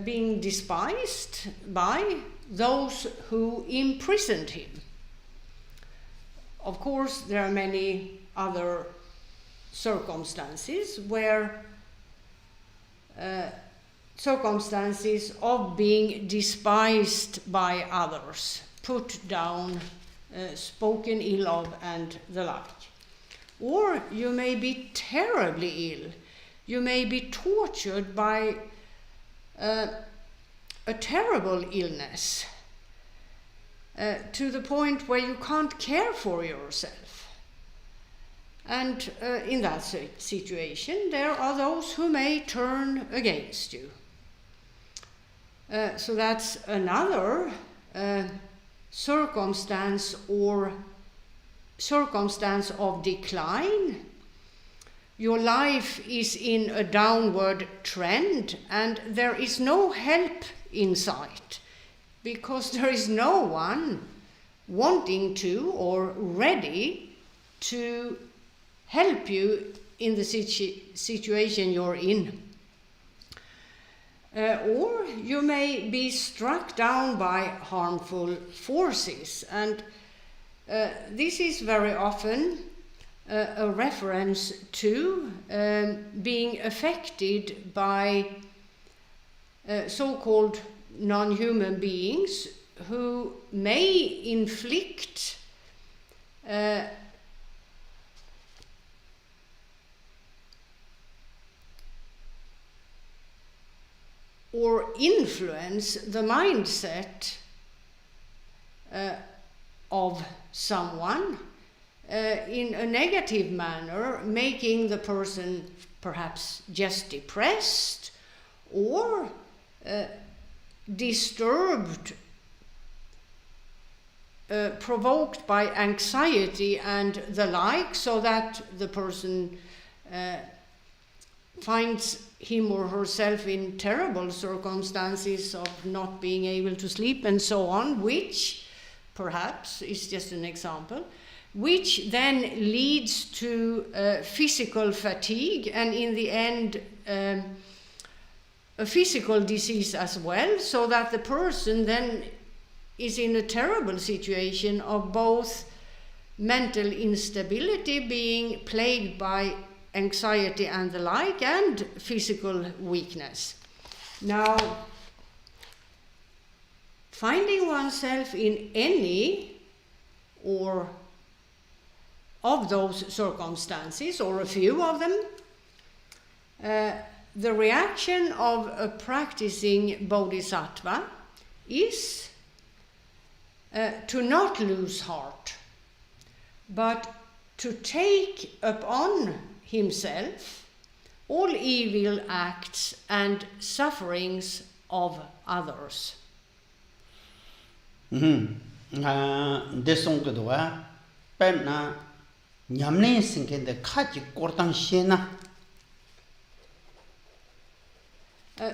being despised by those who imprisoned him. Of course, there are many other circumstances where circumstances of being despised by others, put down, spoken ill of, and the like. Or you may be terribly ill. You may be tortured by a terrible illness to the point where you can't care for yourself. And in that situation, there are those who may turn against you. So that's another circumstance of decline. Your life is in a downward trend and there is no help in sight because there is no one wanting to or ready to help you in the situation you're in. Or you may be struck down by harmful forces, and this is very often a reference to being affected by so-called non-human beings who may inflict or influence the mindset of someone in a negative manner, making the person perhaps just depressed or disturbed, provoked by anxiety and the like, so that the person finds him or herself in terrible circumstances of not being able to sleep and so on, which perhaps is just an example, which then leads to physical fatigue and in the end a physical disease as well, so that the person then is in a terrible situation of both mental instability, being plagued by anxiety and the like, and physical weakness. Now, finding oneself in any or of those circumstances, or a few of them, the reaction of a practicing Bodhisattva is to not lose heart, but to take upon himself all evil acts and sufferings of others. Desongdwa penna nyamne singende khaji kortang shena.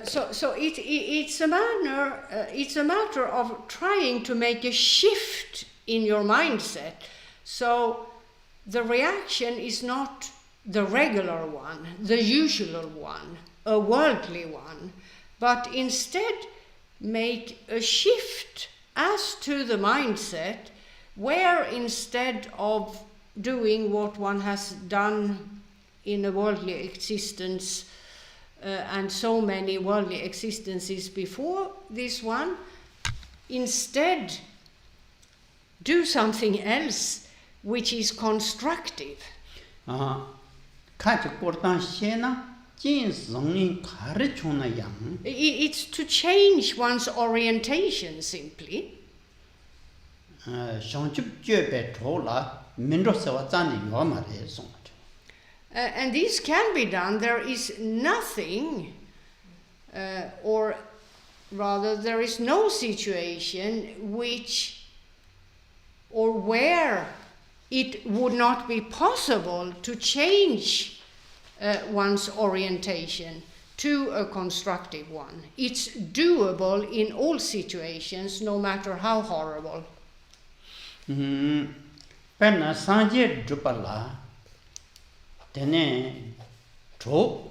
So it's a matter of trying to make a shift in your mindset. So the reaction is not the regular one, the usual one, a worldly one, but instead make a shift as to the mindset, where instead of doing what one has done in a worldly existence, and so many worldly existences before this one, instead do something else which is constructive. It's to change one's orientation simply. And this can be done. There is nothing, or rather there is no situation which or where it would not be possible to change one's orientation to a constructive one. It's doable in all situations, no matter how horrible. Penna sanje drupala tene tro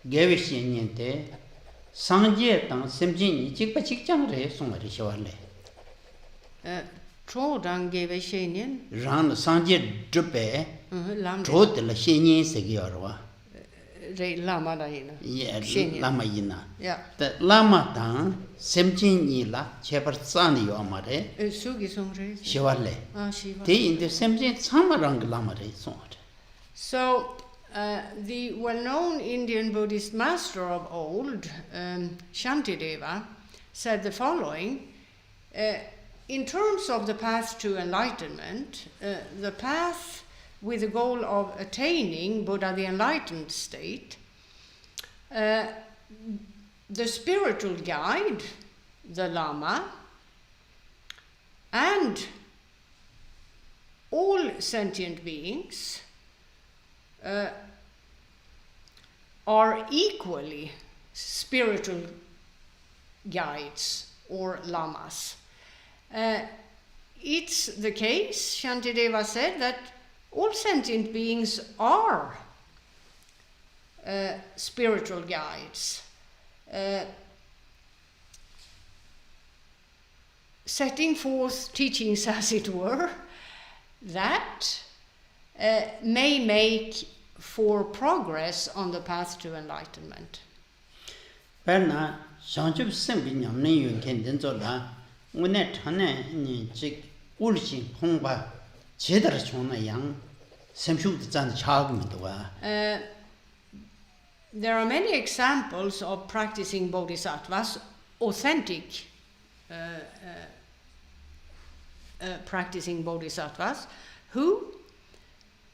gevishinyente sanje tang semjin chikpa chikchang re songari shawale. Tro dang gevishinyen ran sanje drupe tro de la shenyen segiarwa. Re lama da ina. Yeah, lama ina. Yeah. The lama tang semjin ni la chepar tsani yo amare. Sugi songre. Shawale. Shiva. Te in the semjin samarang lama re songare. So the well-known Indian Buddhist master of old, Shantideva, said the following: in terms of the path to enlightenment, the path with the goal of attaining Buddha, the enlightened state, the spiritual guide, the Lama, and all sentient beings are equally spiritual guides or lamas. It's the case, Shantideva said, that all sentient beings are spiritual guides, setting forth teachings, as it were, that may make for progress on the path to enlightenment. Perna shanchup sembi nyamne yun ken denzo la ngune thane ni chik ulshin khongba chedar chona yang semshuk de zan chag mendwa. There are many examples of practicing bodhisattvas, authentic practicing bodhisattvas, who,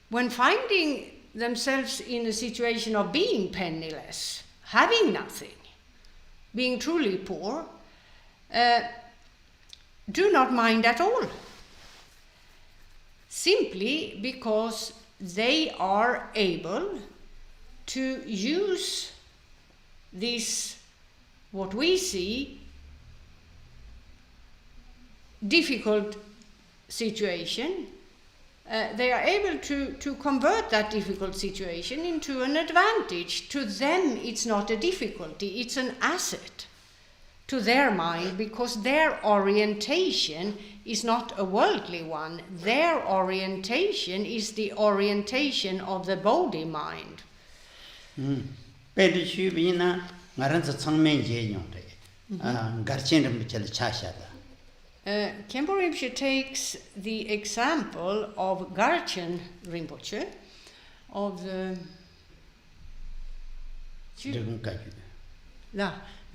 when finding themselves in a situation of being penniless, having nothing, being truly poor, do not mind at all, simply because they are able to use this, what we see, difficult situation. They are able to convert that difficult situation into an advantage. To them, it's not a difficulty, it's an asset to their mind, because their orientation is not a worldly one. Their orientation is the orientation of the Bodhi mind. Khenpo Rinpoche takes the example of Garchen Rinpoche, of the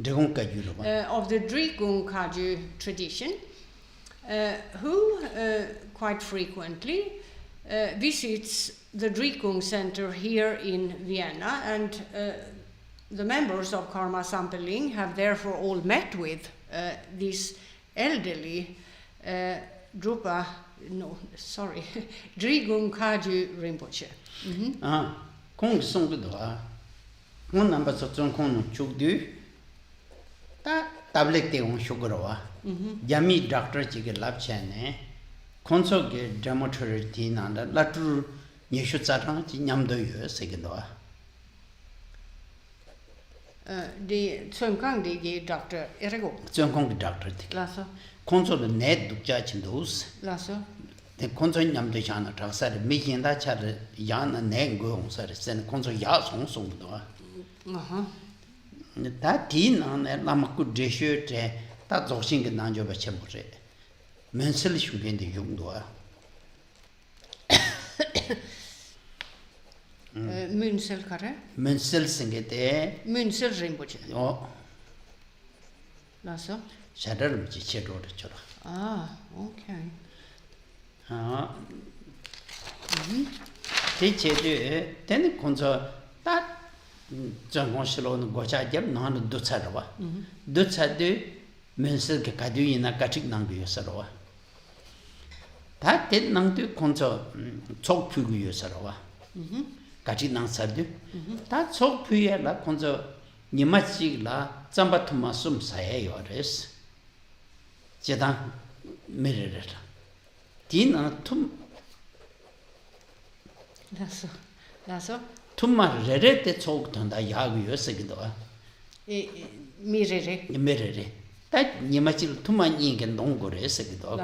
of the Drigung Kagyu tradition, who quite frequently visits the Drigung Center here in Vienna, and the members of Karma Sampeling have therefore all met with this elderly Drigung Kagyu Rinpoche. Kong song do one number of Kong Chugdu tablet de on sugar. Yami doctor Jigger Lapchane, Conso get dermatology teen and Latu Nishutsatan Yamdo Segadoa. The Tsungkang de Dr. Erego. Tsungkang doctor. Lasso. Conso the net to judge in those. Lasso. The Conso Yamdejana Traxad, making that child Yan and Neg go on service, and Conso Yas on some door. That teen on a Lamaku desert, that's all singing Nanjo Bachemore. Mensel should be in the young door. Munsel Kare? Mensel sing it there. Munsel Rinpoche. Oh, Lasso? Shadow Chichero. Ah, okay. Teach it, then Conso that Jangonshilo Gocha Jam, none do Sarava. Do Sadu, Mensel Kadu in a Katik Nangu Sarova. That did not do Conso Chok Pugu Sarova. Katik Nang Sadu. That Chok Puya la Conso Nimachi la Zambatumasum Sayores. Jedan mirror. Tina tum Lasso? Tuma rete choked on the Yagu Yosegidoa. Mirror. That Nimachil Tuma ink and Dongore Segidoa.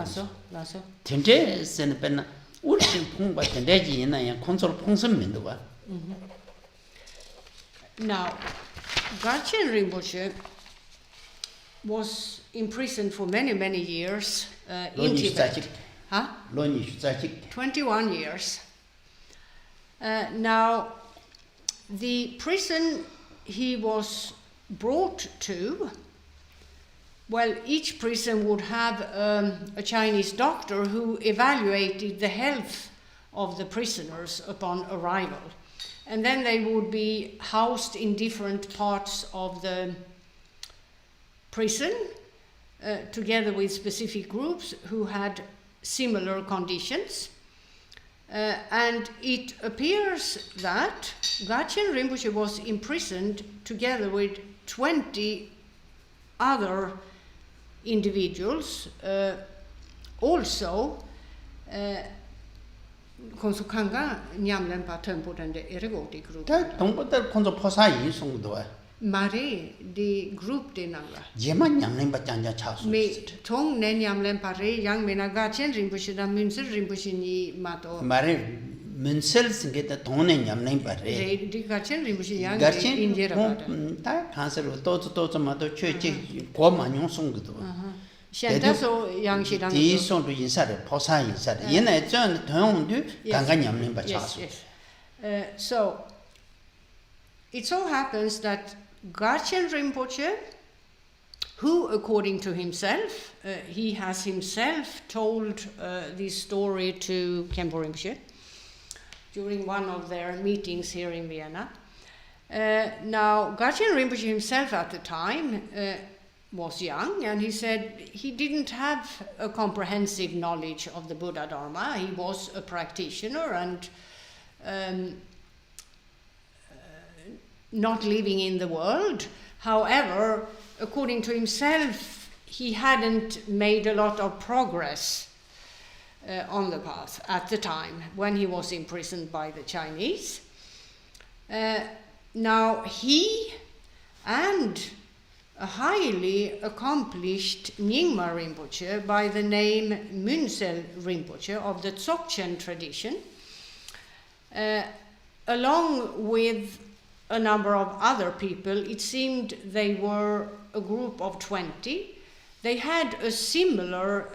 Lasso. Tende send pen Urchin Pumba and Regina and Consol Ponsum Mindoa. Now, Garchen Rinpoche was imprisoned for many years in Tibet. 21 years. Now, the prison he was brought to, well, each prison would have a Chinese doctor who evaluated the health of the prisoners upon arrival. And then they would be housed in different parts of the prison, together with specific groups who had similar conditions. And it appears that Garchen Rinpoche was imprisoned together with 20 other individuals, also Konsukanga Nyamlempa Tempo and the Erigoti group. Mare the group de Nanga. Jeman Yamlempa Janja Chasu. Me Tong Nen Yamlempa Re, Young Menagachen Rinpoche, and Munsel Rinpoche ni Mato. Mare Munsels get the tone and Yamlempa Re. The Gachen Rinpoche Yang Garchen in that cancer with Toto Mato Church, Quaman Song. Shanta so young she done. So to inside, Posa inside. Yen I turned to do Ganganyam Limba Chasu. So it so happens that Garchen Rinpoche, who according to himself, he has himself told this story to Khenpo Rinpoche during one of their meetings here in Vienna, Now, Gachin Rinpoche himself at the time was young, and he said he didn't have a comprehensive knowledge of the Buddha Dharma. He was a practitioner and not living in the world. However, according to himself, he hadn't made a lot of progress on the path at the time when he was imprisoned by the Chinese. Now, he and a highly accomplished Nyingma Rinpoche by the name Münzel Rinpoche of the Dzogchen tradition, along with a number of other people, it seemed they were a group of 20. They had a similar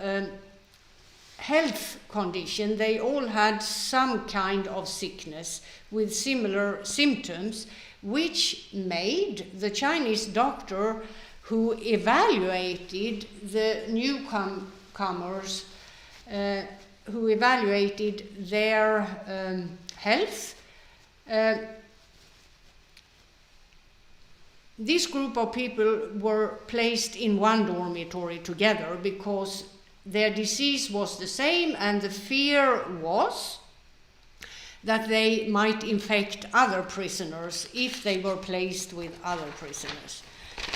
health condition. They all had some kind of sickness with similar symptoms, which made the Chinese doctor who evaluated the newcomers, who evaluated their health. This group of people were placed in one dormitory together because their disease was the same, and the fear was that they might infect other prisoners if they were placed with other prisoners.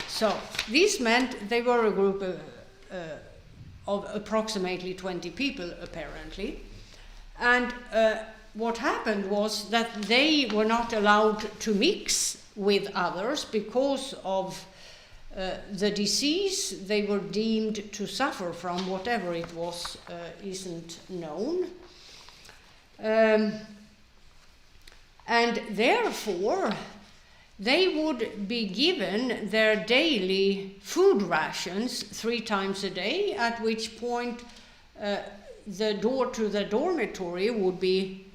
So this meant they were a group of approximately 20 people, apparently. And what happened was that they were not allowed to mix with others because of the disease they were deemed to suffer from, whatever it was, isn't known. And therefore, they would be given their daily food rations 3 times a day, at which point the door to the dormitory would be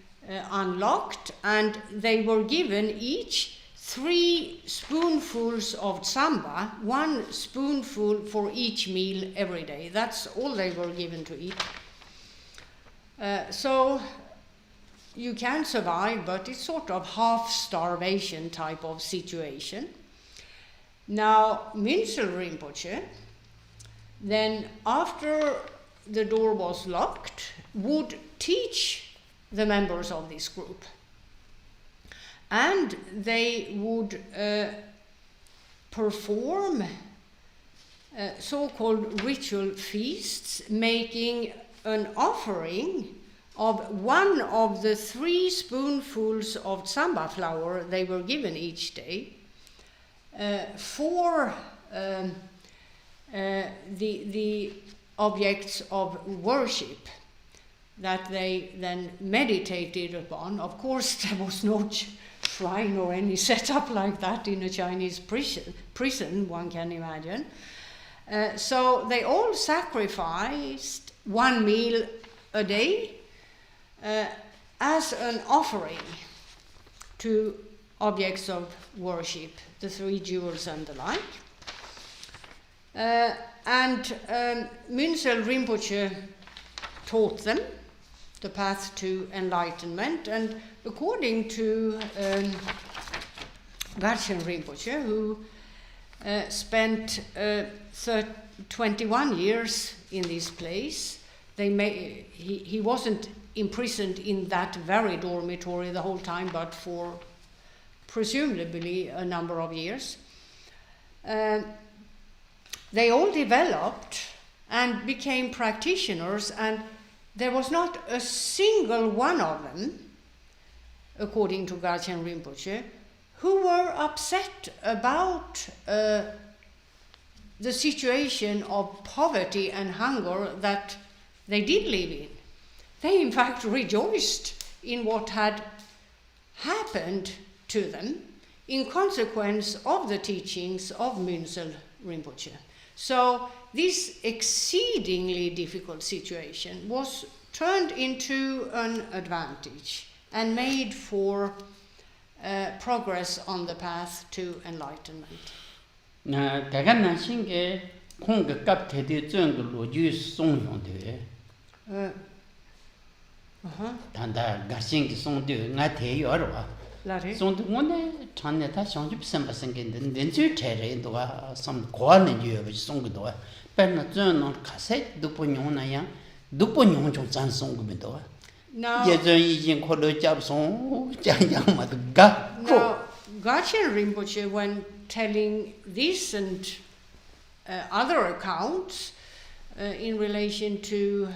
unlocked, and they were given each 3 spoonfuls of tsamba, 1 spoonful for each meal every day. That's all they were given to eat. So you can survive, but it's sort of half-starvation type of situation. Now, Münzel Rinpoche, then after the door was locked, would teach the members of this group. And they would perform so-called ritual feasts, making an offering of 1 of the 3 spoonfuls of tsamba flour they were given each day for the objects of worship that they then meditated upon. Of course, there was no shrine or any setup like that in a Chinese prison, one can imagine. So they all sacrificed 1 meal a day as an offering to objects of worship, the 3 jewels and the like. And Münzel Rinpoche taught them the path to enlightenment, and according to Gachin Rinpoche, who spent 21 years in this place, he wasn't imprisoned in that very dormitory the whole time, but for presumably a number of years. They all developed and became practitioners, and there was not a single one of them, according to Gachin Rinpoche, who were upset about the situation of poverty and hunger that they did live in. They, in fact, rejoiced in what had happened to them in consequence of the teachings of Münzel Rinpoche. So this exceedingly difficult situation was turned into an advantage and made for progress on the path to enlightenment. Lari. Sonntag one Chane ta Shangjup Samba Sangin, then two terre into some quality you have song do. Penazon on cassette, Duponona, Duponon Chan Song Bido. Now, Yezon Kodo Jab Song, Jayama Ga. now Gachin Rinpoche, when telling this and other accounts in relation to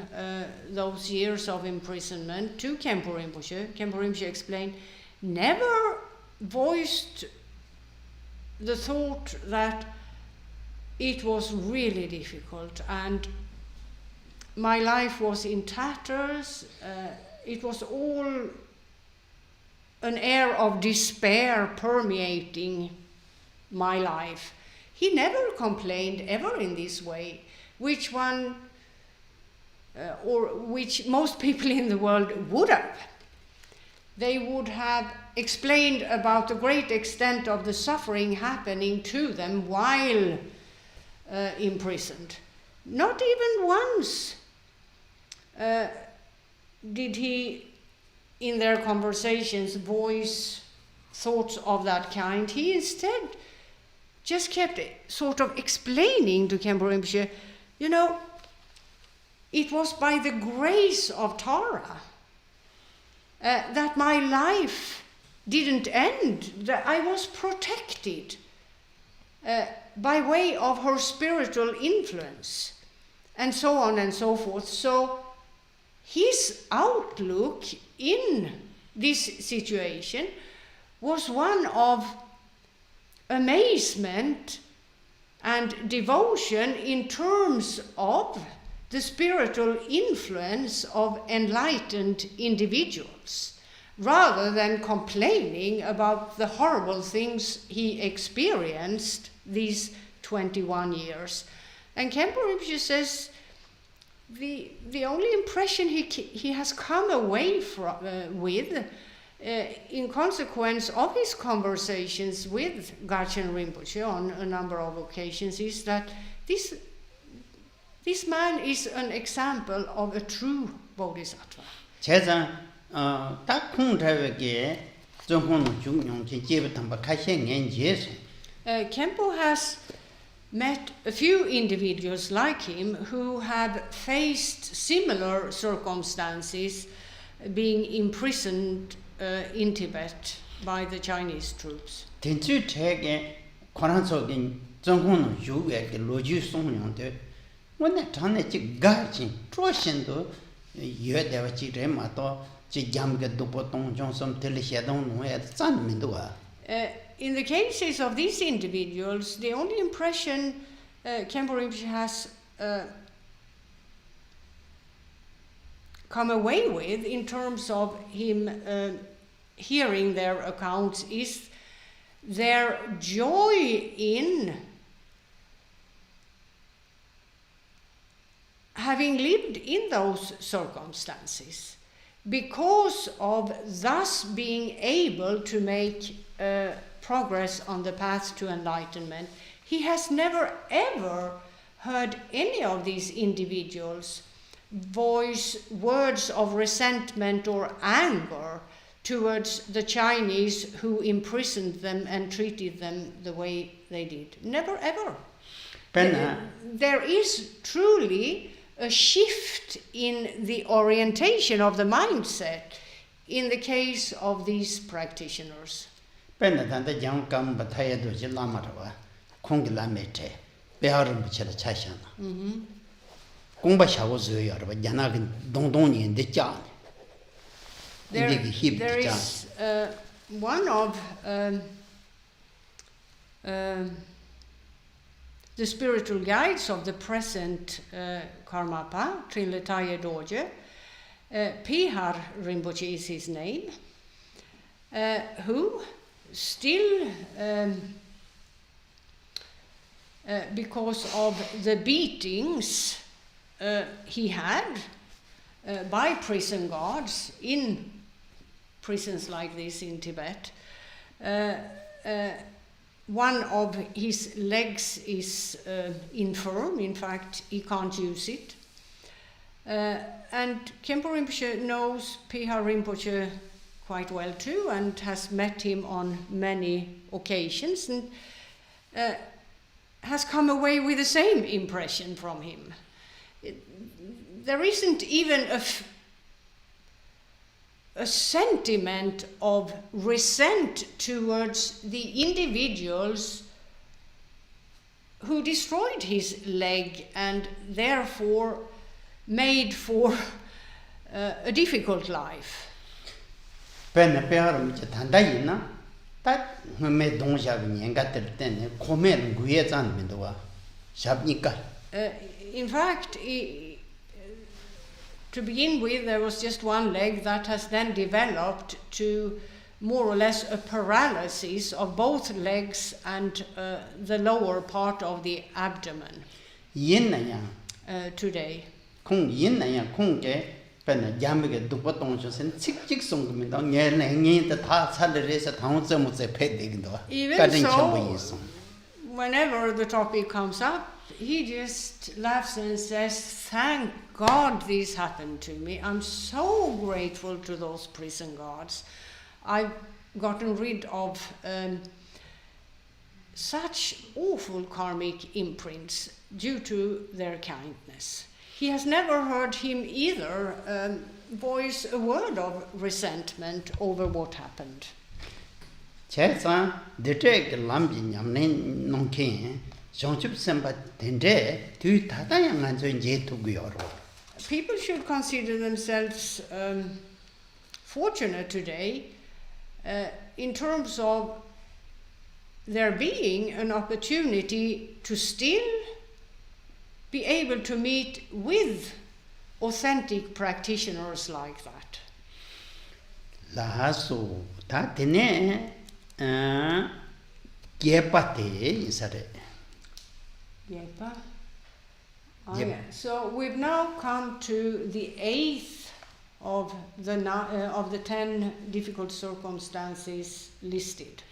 those years of imprisonment to Khenpo Rinpoche explained, never voiced the thought that it was really difficult and my life was in tatters. It was all an air of despair permeating my life. He never complained ever in this way, which most people in the world would have. They would have explained about the great extent of the suffering happening to them while imprisoned. Not even once did he, in their conversations, voice thoughts of that kind. He instead just kept sort of explaining to Khenpo Rinpoche, you know, it was by the grace of Tara that my life didn't end, that I was protected by way of her spiritual influence, and so on and so forth. So his outlook in this situation was one of amazement and devotion in terms of the spiritual influence of enlightened individuals, rather than complaining about the horrible things he experienced these 21 years. And Khenpo Rinpoche says the only impression he has come away with in consequence of his conversations with Gachin Rinpoche on a number of occasions is that this man is an example of a true Bodhisattva. Khenpo has met a few individuals like him who have faced similar circumstances, being imprisoned in Tibet by the Chinese troops. In the cases of these individuals, the only impression Khenpo Rinpoche has come away with in terms of him hearing their accounts is their joy in having lived in those circumstances, because of thus being able to make progress on the path to enlightenment. He has never ever heard any of these individuals voice words of resentment or anger towards the Chinese who imprisoned them and treated them the way they did. Never ever. There is truly a shift in the orientation of the mindset in the case of these practitioners. There is one of the spiritual guides of the present Karmapa, Trinletaye Dorje, Pihar Rinpoche is his name, who still, because of the beatings he had by prison guards in prisons like this in Tibet, one of his legs is infirm. In fact, he can't use it. And Khenpo Rinpoche knows Pihar Rinpoche quite well too, and has met him on many occasions, and has come away with the same impression from him. There isn't even a sentiment of resent towards the individuals who destroyed his leg and therefore made for a difficult life. In fact, to begin with, there was just one leg that has then developed to more or less a paralysis of both legs and the lower part of the abdomen. Today. Even so, whenever the topic comes up, he just laughs and says, "Thank God this happened to me. I'm so grateful to those prison guards. I've gotten rid of such awful karmic imprints due to their kindness." He has never heard him either voice a word of resentment over what happened. People should consider themselves fortunate today in terms of there being an opportunity to still be able to meet with authentic practitioners like that. So we've now come to the 8th of the 10 difficult circumstances listed,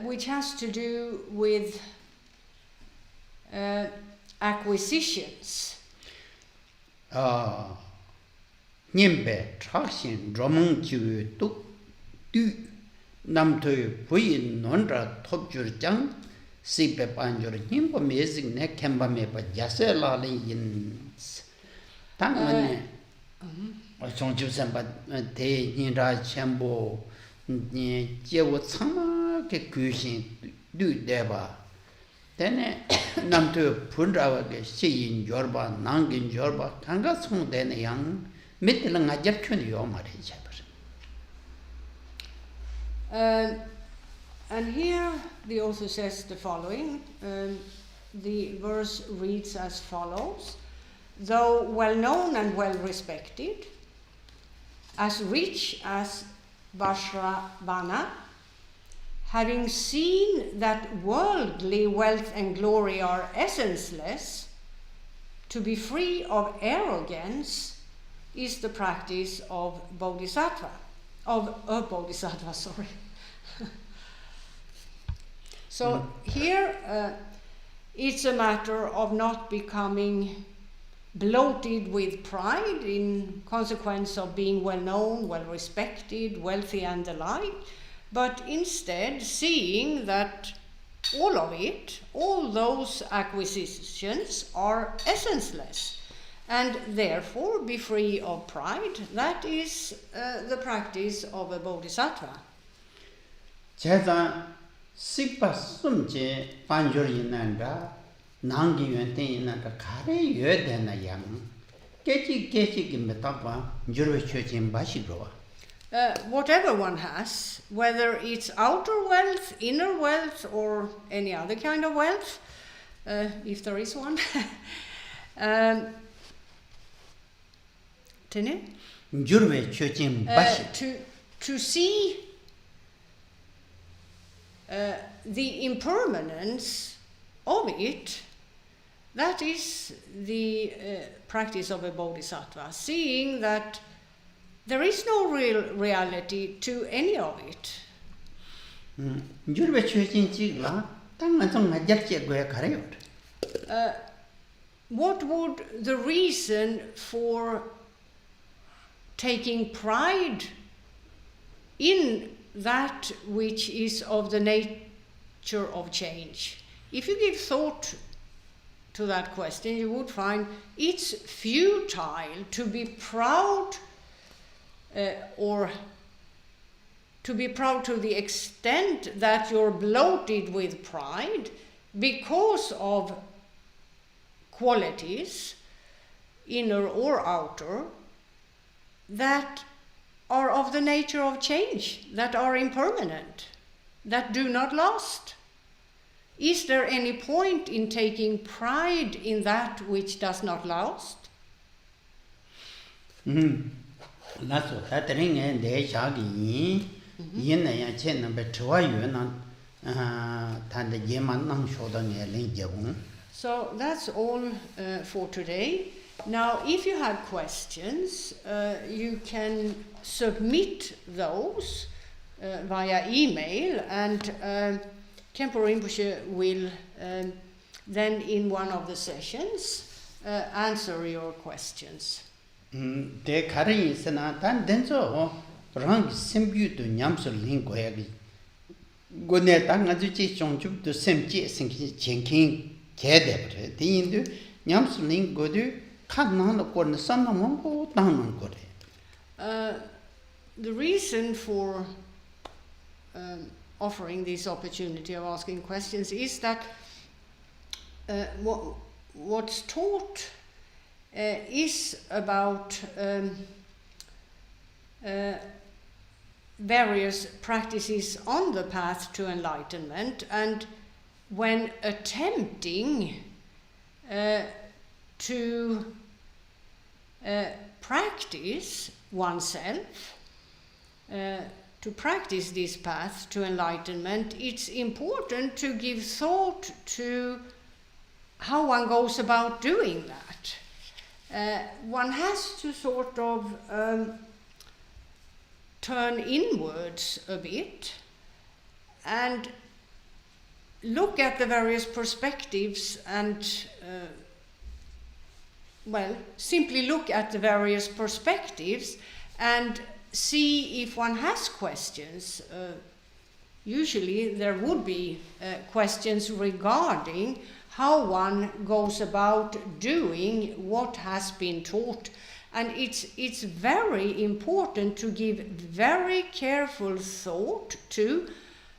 which has to do with acquisitions. And here the author says the following. The verse reads as follows: "Though well known and well respected, as rich as Vajravana, having seen that worldly wealth and glory are essenceless, to be free of arrogance is the practice of Bodhisattva." Of a Bodhisattva, sorry. So here it's a matter of not becoming bloated with pride in consequence of being well known, well respected, wealthy and the like, but instead seeing that all of it, all those acquisitions are essenceless, and therefore be free of pride. That is the practice of a Bodhisattva. Sipa sumche panjor yinanda, nangi yuen ten yinanda, kare yue dena yang, kechi ki metapa, njurwe chöchen bashidroa. Whatever one has, whether it's outer wealth, inner wealth, or any other kind of wealth, if there is one, to see the impermanence of it, that is the practice of a Bodhisattva, seeing that there is no real reality to any of it. What would the reason for taking pride in that which is of the nature of change. If you give thought to that question, you would find it's futile to be proud or to be proud to the extent that you're bloated with pride because of qualities, inner or outer, that are of the nature of change, that are impermanent, that do not last. Is there any point in taking pride in that which does not last? Lasso tattering and de shagi yin ya chen number 2 yuan tan de yeman nang shodan ling jabun. So that's all for today. Now, if you have questions, you can submit those via email, and Khenpo Rinpoche will then in one of the sessions answer your questions. De kari sana tan denzo rang simbu to nyamso ling goyagi. Gone tang aju chi chongchup to semji sing chenking kede de indu nyamso ling godu kan na ko na sanna mongo tang ko de. The reason for offering this opportunity of asking questions is that what's taught is about various practices on the path to enlightenment, and when attempting to practice oneself, to practice this path to enlightenment, it's important to give thought to how one goes about doing that. One has to sort of turn inwards a bit and look at the various perspectives and simply look at the various perspectives and see if one has questions. Usually there would be questions regarding how one goes about doing what has been taught. And it's very important to give very careful thought to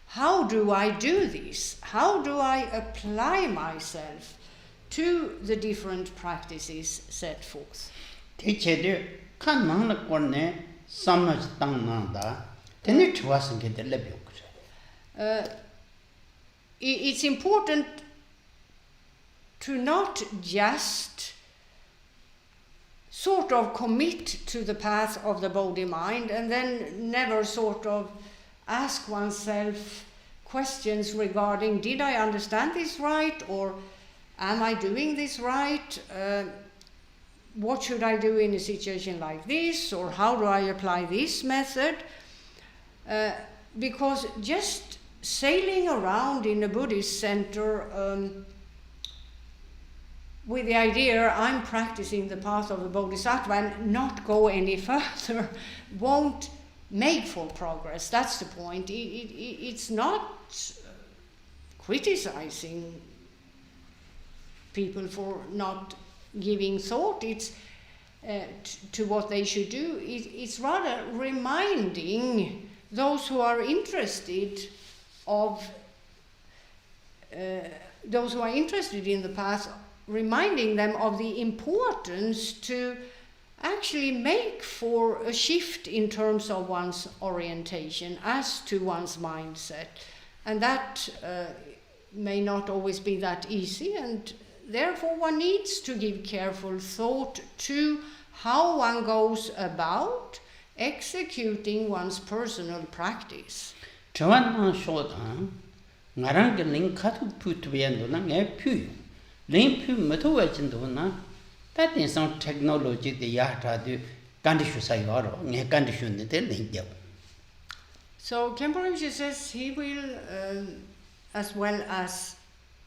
how do I do this? How do I apply myself to the different practices set forth? It's important to not just sort of commit to the path of the body mind and then never sort of ask oneself questions regarding, did I understand this right, or am I doing this right? What should I do in a situation like this, or how do I apply this method? Because just sailing around in a Buddhist center with the idea I'm practicing the path of the Bodhisattva and not go any further won't make full progress. That's the point. It's not criticizing people for not giving thought to what they should do. It's rather reminding those who are interested in the path, reminding them of the importance to actually make for a shift in terms of one's orientation as to one's mindset. And that may not always be that easy, and therefore one needs to give careful thought to how one goes about executing one's personal practice. Ling pu matuwa chinduna, that in some technology the yata do condition sayoro, ne condition the ling. So Khenpo Rinpoche says he will, as well as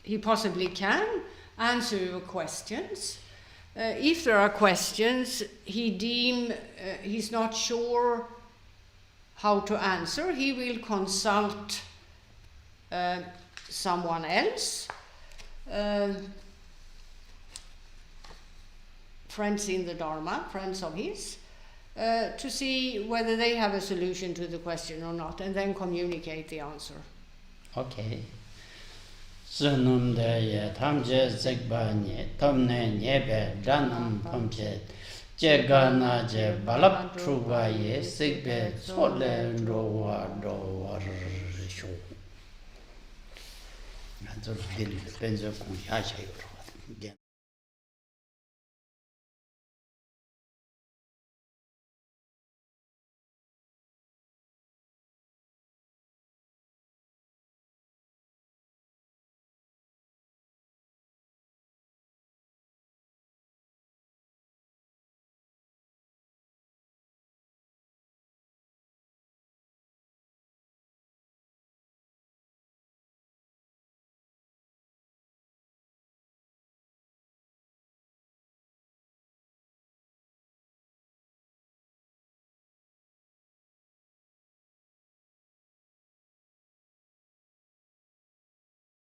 he possibly can, answer your questions. If there are questions he's not sure how to answer, he will consult someone else, friends in the Dharma, friends of his, to see whether they have a solution to the question or not, and then communicate the answer. Okay. Sunum de tamje zegbani tamne nyebe danam pamche jegana je balap truvaye sigbe sole rowa shu. Nanzo dili benzo ku ya